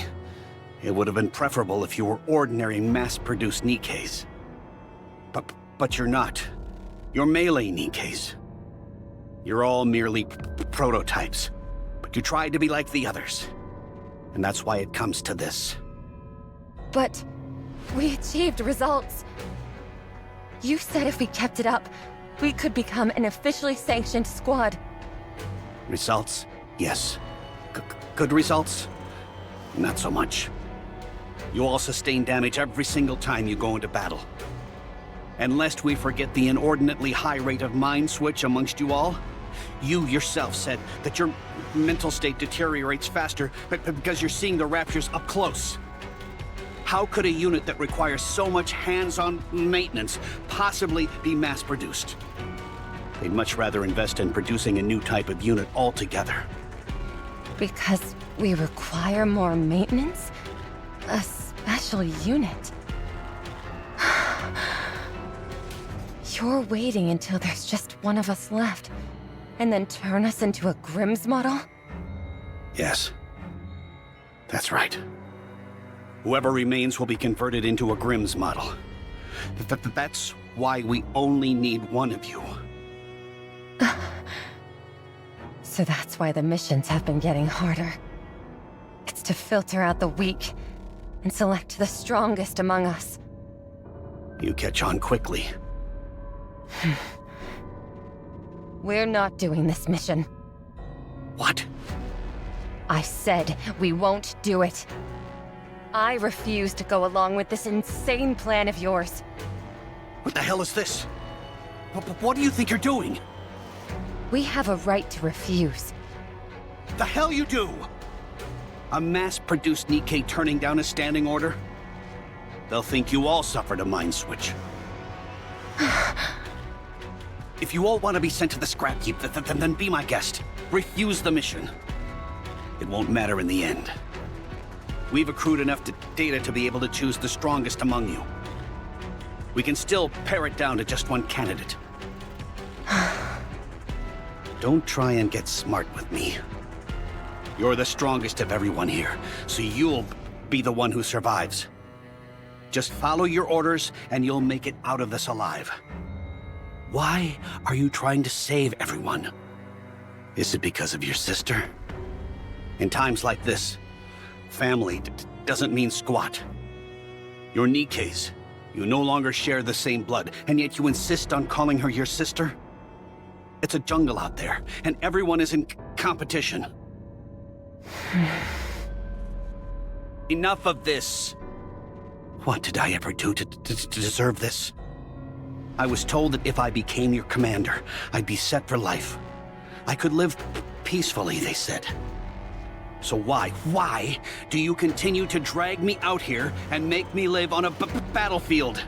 it would have been preferable if you were ordinary mass-produced Nikkes. But you're not. You're melee Nikkes. You're all merely prototypes, but you tried to be like the others. And that's why it comes to this. But we achieved results. You said if we kept it up, we could become an officially sanctioned squad. Results? Yes. Good results? Not so much. You all sustain damage every single time you go into battle. And lest we forget the inordinately high rate of mind switch amongst you all, you yourself said that your mental state deteriorates faster because you're seeing the raptures up close. How could a unit that requires so much hands-on maintenance possibly be mass-produced? They'd much rather invest in producing a new type of unit altogether. Because we require more maintenance? A special unit? You're waiting until there's just one of us left, and then turn us into a Grimm's model? Yes. That's right. Whoever remains will be converted into a Grimm's model. That's why we only need one of you. So that's why the missions have been getting harder. It's to filter out the weak and select the strongest among us. You catch on quickly. We're not doing this mission. What? I said we won't do it. I refuse to go along with this insane plan of yours. What the hell is this? What do you think you're doing? We have a right to refuse. The hell you do? A mass-produced Nikke turning down a standing order? They'll think you all suffered a mind switch. If you all want to be sent to the scrap heap, then be my guest. Refuse the mission. It won't matter in the end. We've accrued enough data to be able to choose the strongest among you. We can still pare it down to just one candidate. Don't try and get smart with me. You're the strongest of everyone here, so you'll be the one who survives. Just follow your orders, and you'll make it out of this alive. Why are you trying to save everyone? Is it because of your sister? In times like this, family doesn't mean squat. You're Nikke's. You no longer share the same blood, and yet you insist on calling her your sister? It's a jungle out there, and everyone is in competition. Enough of this. What did I ever do to deserve this? I was told that if I became your commander, I'd be set for life. I could live peacefully, they said. So why do you continue to drag me out here and make me live on a battlefield?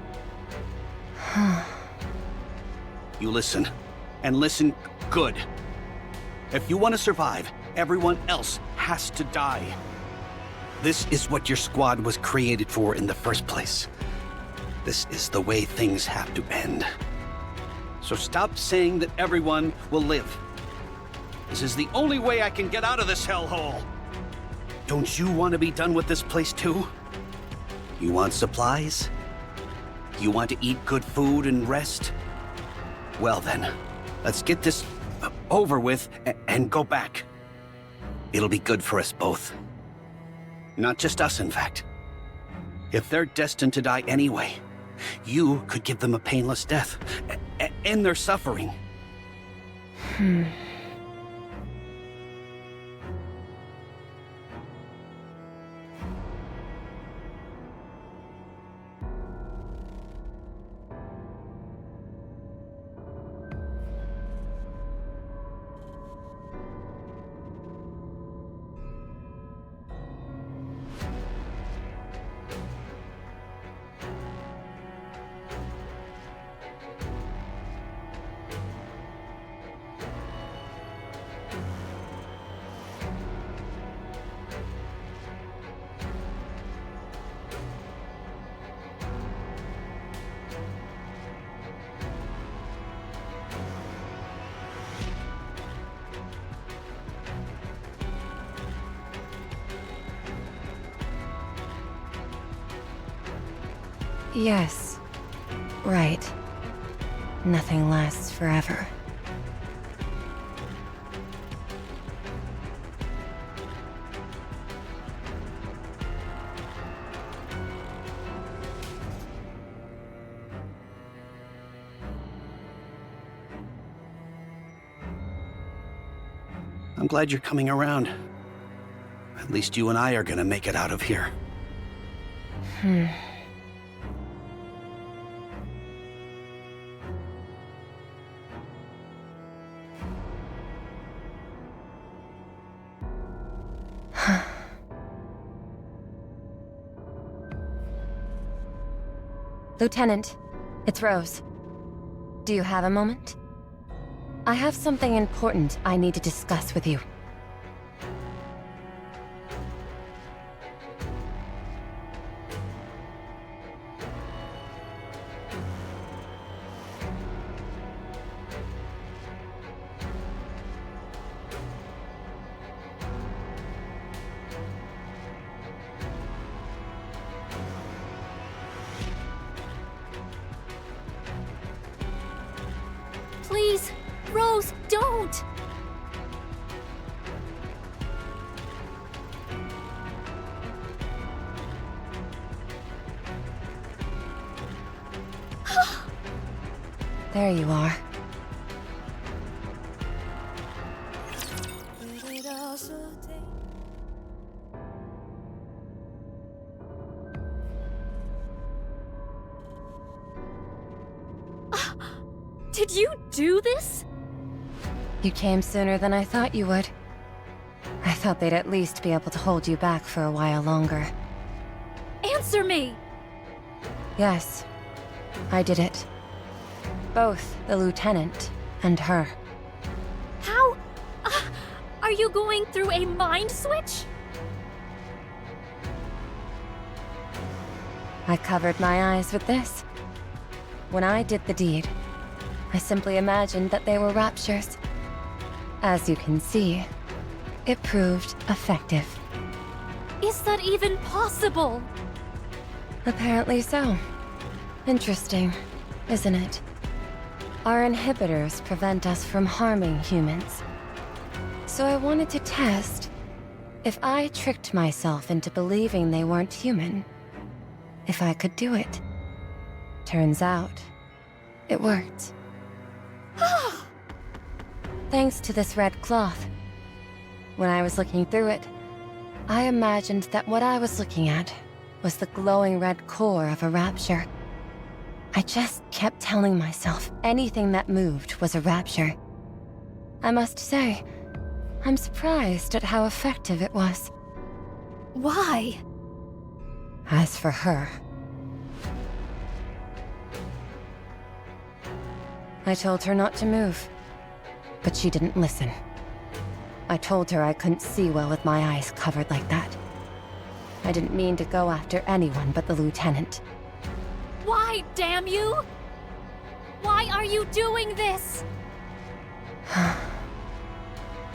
You listen, and listen good. If you want to survive, everyone else has to die. This is what your squad was created for in the first place. This is the way things have to end. So stop saying that everyone will live. This is the only way I can get out of this hellhole. Don't you want to be done with this place too? You want supplies? You want to eat good food and rest? Well then, let's get this over with and go back. It'll be good for us both. Not just us, in fact. If they're destined to die anyway, you could give them a painless death, end their suffering. Yes. Right. Nothing lasts forever. I'm glad you're coming around. At least you and I are gonna make it out of here. Lieutenant, it's Rose. Do you have a moment? I have something important I need to discuss with you. There you are. Did you do this? You came sooner than I thought you would. I thought they'd at least be able to hold you back for a while longer. Answer me! Yes, I did it. Both the lieutenant and her. How? Are you going through a mind switch? I covered my eyes with this. When I did the deed, I simply imagined that they were raptures. As you can see, it proved effective. Is that even possible? Apparently so. Interesting, isn't it? Our inhibitors prevent us from harming humans. So I wanted to test if I tricked myself into believing they weren't human, if I could do it. Turns out, it worked. Thanks to this red cloth. When I was looking through it, I imagined that what I was looking at was the glowing red core of a rapture. I just kept telling myself anything that moved was a rapture. I must say, I'm surprised at how effective it was. Why? As for her, I told her not to move, but she didn't listen. I told her I couldn't see well with my eyes covered like that. I didn't mean to go after anyone but the lieutenant. Why, damn you? Why are you doing this?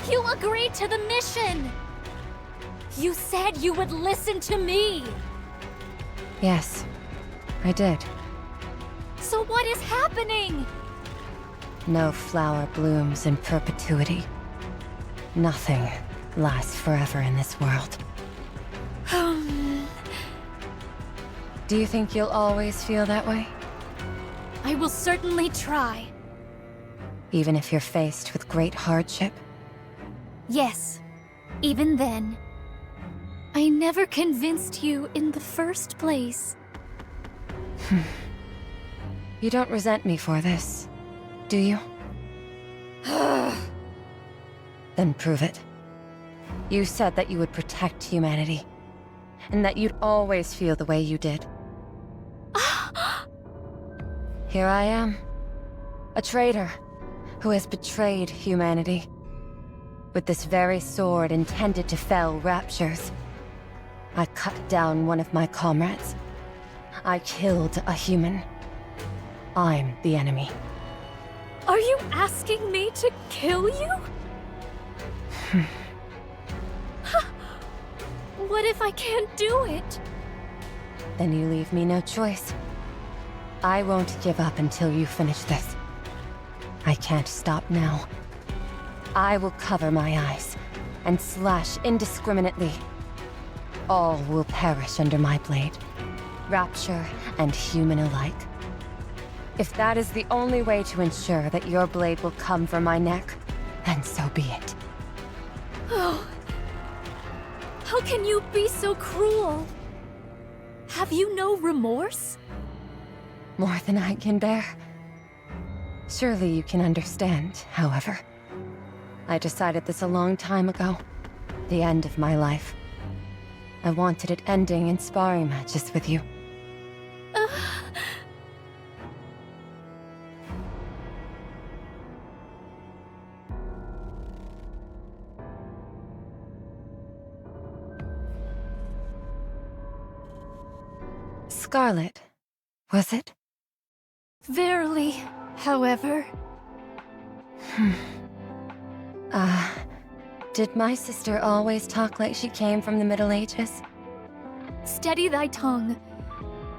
You agreed to the mission! You said you would listen to me! Yes, I did. So what is happening? No flower blooms in perpetuity. Nothing lasts forever in this world. Do you think you'll always feel that way? I will certainly try. Even if you're faced with great hardship? Yes, even then. I never convinced you in the first place. You don't resent me for this, do you? Then prove it. You said that you would protect humanity, and that you'd always feel the way you did. Here I am, a traitor who has betrayed humanity. With this very sword intended to fell raptures, I cut down one of my comrades. I killed a human. I'm the enemy. Are you asking me to kill you? What if I can't do it? Then you leave me no choice. I won't give up until you finish this. I can't stop now. I will cover my eyes and slash indiscriminately. All will perish under my blade, rapture and human alike. If that is the only way to ensure that your blade will come from my neck, then so be it. Oh. How can you be so cruel? Have you no remorse? More than I can bear. Surely you can understand, however. I decided this a long time ago. The end of my life. I wanted it ending in sparring matches with you. Scarlet, was it? Verily, however. Did my sister always talk like she came from the Middle Ages? Steady thy tongue.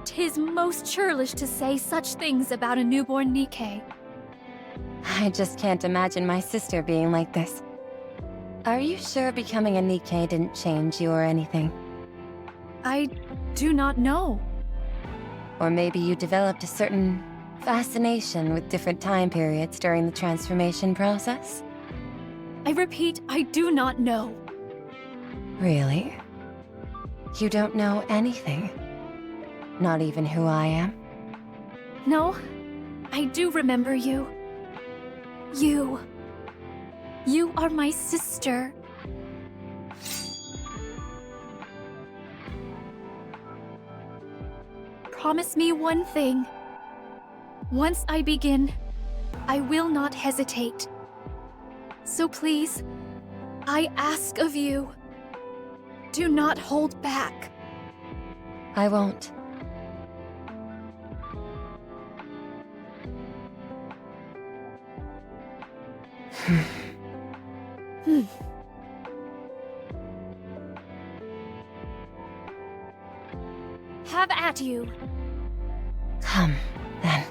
'Tis most churlish to say such things about a newborn Nikke. I just can't imagine my sister being like this. Are you sure becoming a Nikke didn't change you or anything? I do not know. Or maybe you developed a certain Fascination with different time periods during the transformation process? I repeat, I do not know. Really? You don't know anything? Not even who I am? No, I do remember you. You. You are my sister. Promise me one thing. Once I begin, I will not hesitate. So please, I ask of you, do not hold back. I won't. Have at you. Come, then.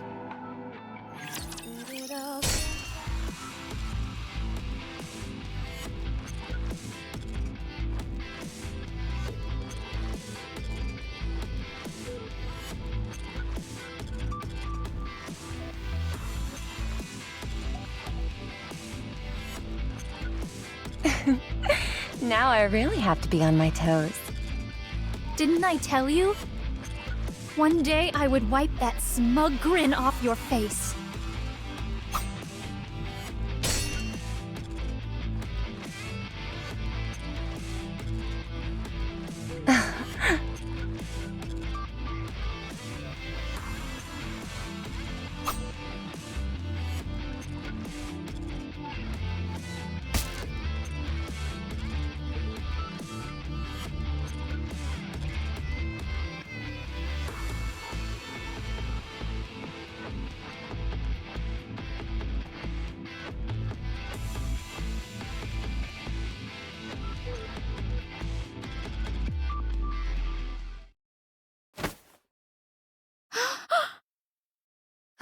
Now I really have to be on my toes. Didn't I tell you? One day I would wipe that smug grin off your face.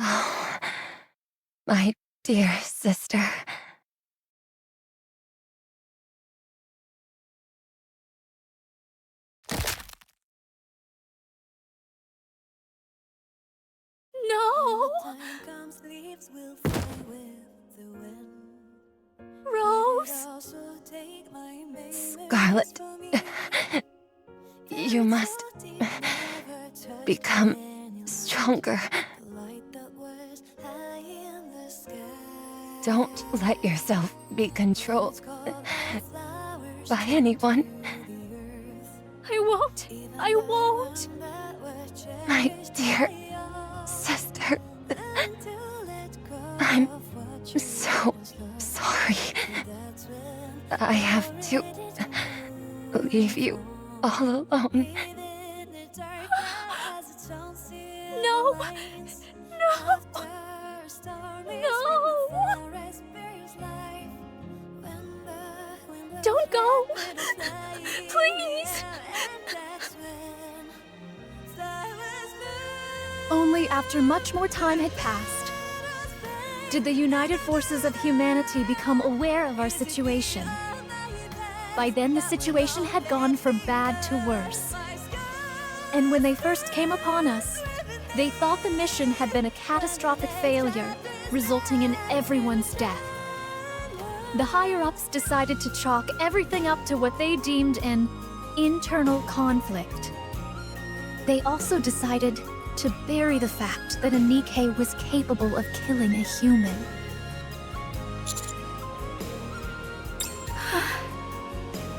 Oh, my dear sister. No! Rose! Scarlet, you must become stronger. Don't let yourself be controlled by anyone. I won't! I won't! My dear sister, I'm so sorry. I have to leave you all alone. No! No! No! Don't go! Please! Only after much more time had passed did the united forces of humanity become aware of our situation. By then, the situation had gone from bad to worse. And when they first came upon us, they thought the mission had been a catastrophic failure, resulting in everyone's death. The higher-ups decided to chalk everything up to what they deemed an internal conflict. They also decided to bury the fact that a Nikke was capable of killing a human.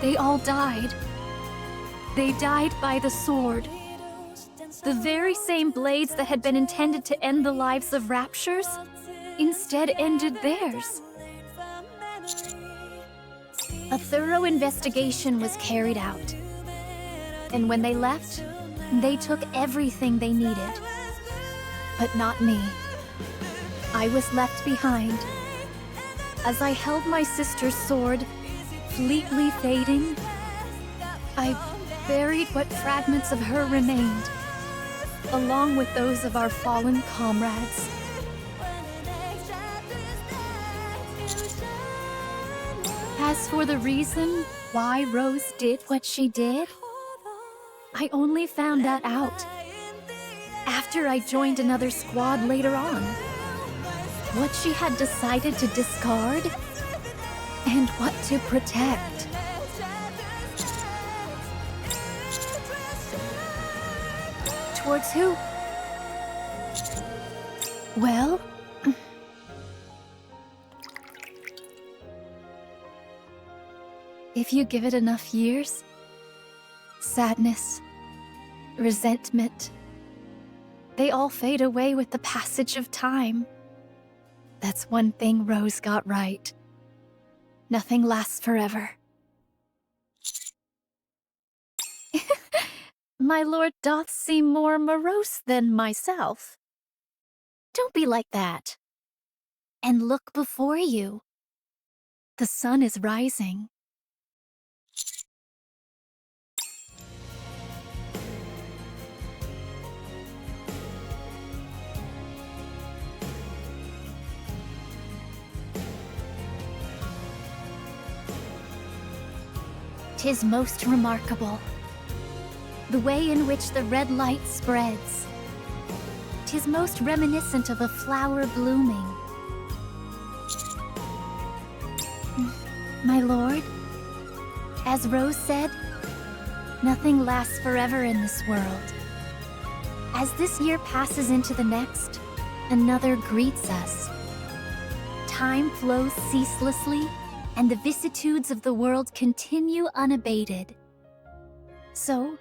They all died. They died by the sword. The very same blades that had been intended to end the lives of Raptures instead ended theirs. A thorough investigation was carried out. And when they left, they took everything they needed. But not me. I was left behind. As I held my sister's sword, fleetly fading, I buried what fragments of her remained, along with those of our fallen comrades. As for the reason why Rose did what she did, I only found that out after I joined another squad later on. What she had decided to discard, and what to protect. Towards who? Well... if you give it enough years, sadness, resentment, they all fade away with the passage of time. That's one thing Rose got right. Nothing lasts forever. My lord doth seem more morose than myself. Don't be like that. And look before you. The sun is rising. 'Tis most remarkable, the way in which the red light spreads. 'Tis most reminiscent of a flower blooming. My lord, as Rose said, nothing lasts forever in this world. As this year passes into the next, another greets us. Time flows ceaselessly, and the vicissitudes of the world continue unabated. So,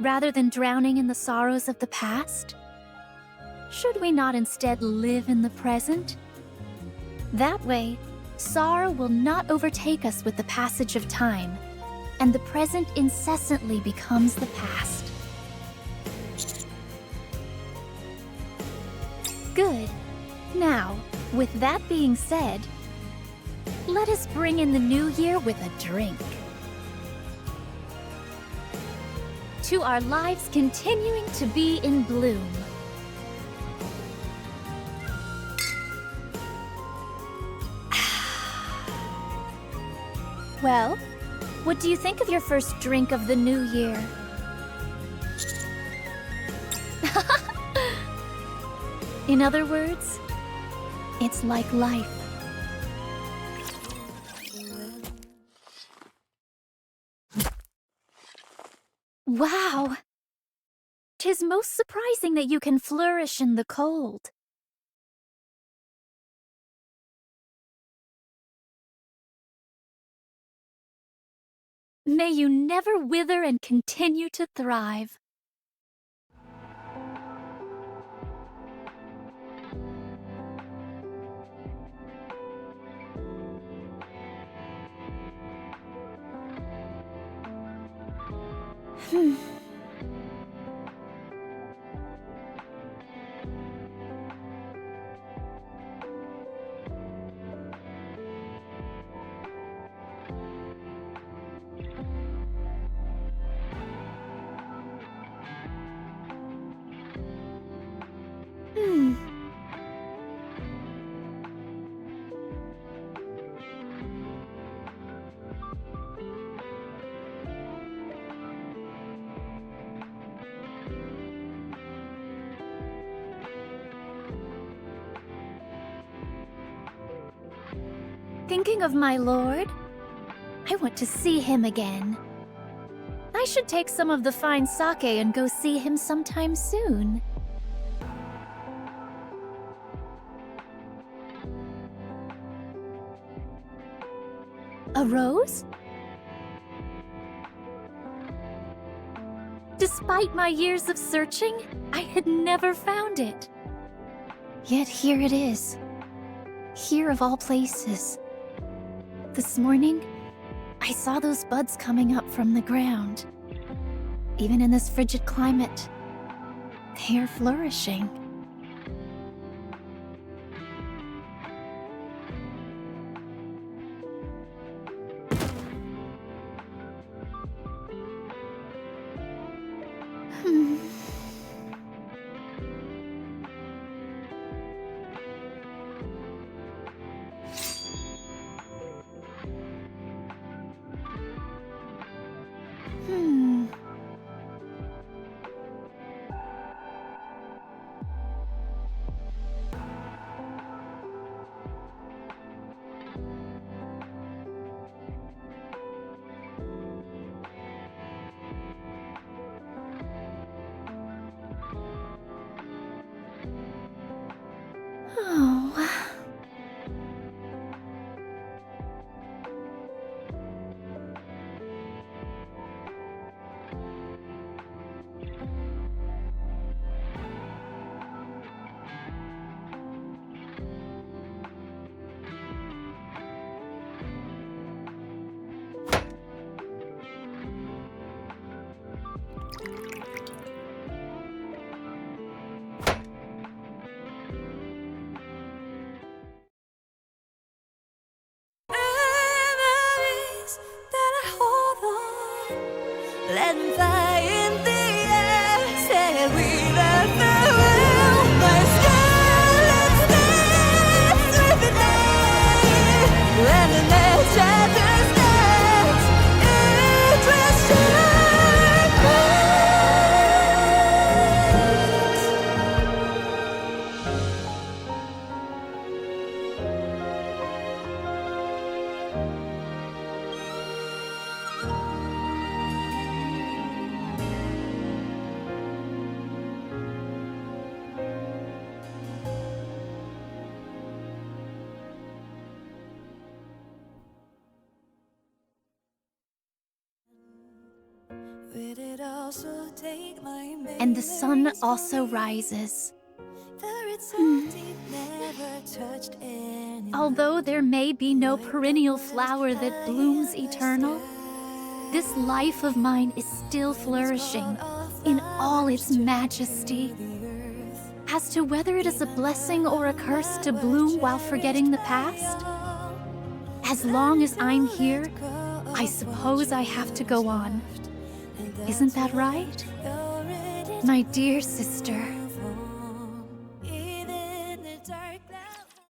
rather than drowning in the sorrows of the past, should we not instead live in the present? That way, sorrow will not overtake us with the passage of time, and the present incessantly becomes the past. Good. Now, with that being said, let us bring in the new year with a drink. To our lives continuing to be in bloom. Well, what do you think of your first drink of the new year? In other words, it's like life. Wow! 'Tis most surprising that you can flourish in the cold. May you never wither and continue to thrive. Thinking of my lord, I want to see him again. I should take some of the fine sake and go see him sometime soon. A rose? Despite my years of searching, I had never found it. Yet here it is. Here of all places. This morning, I saw those buds coming up from the ground. Even in this frigid climate, they are flourishing. And the sun also rises. Although there may be no perennial flower that blooms eternal, this life of mine is still flourishing in all its majesty. As to whether it is a blessing or a curse to bloom while forgetting the past, as long as I'm here, I suppose I have to go on. Isn't that right? My dear sister.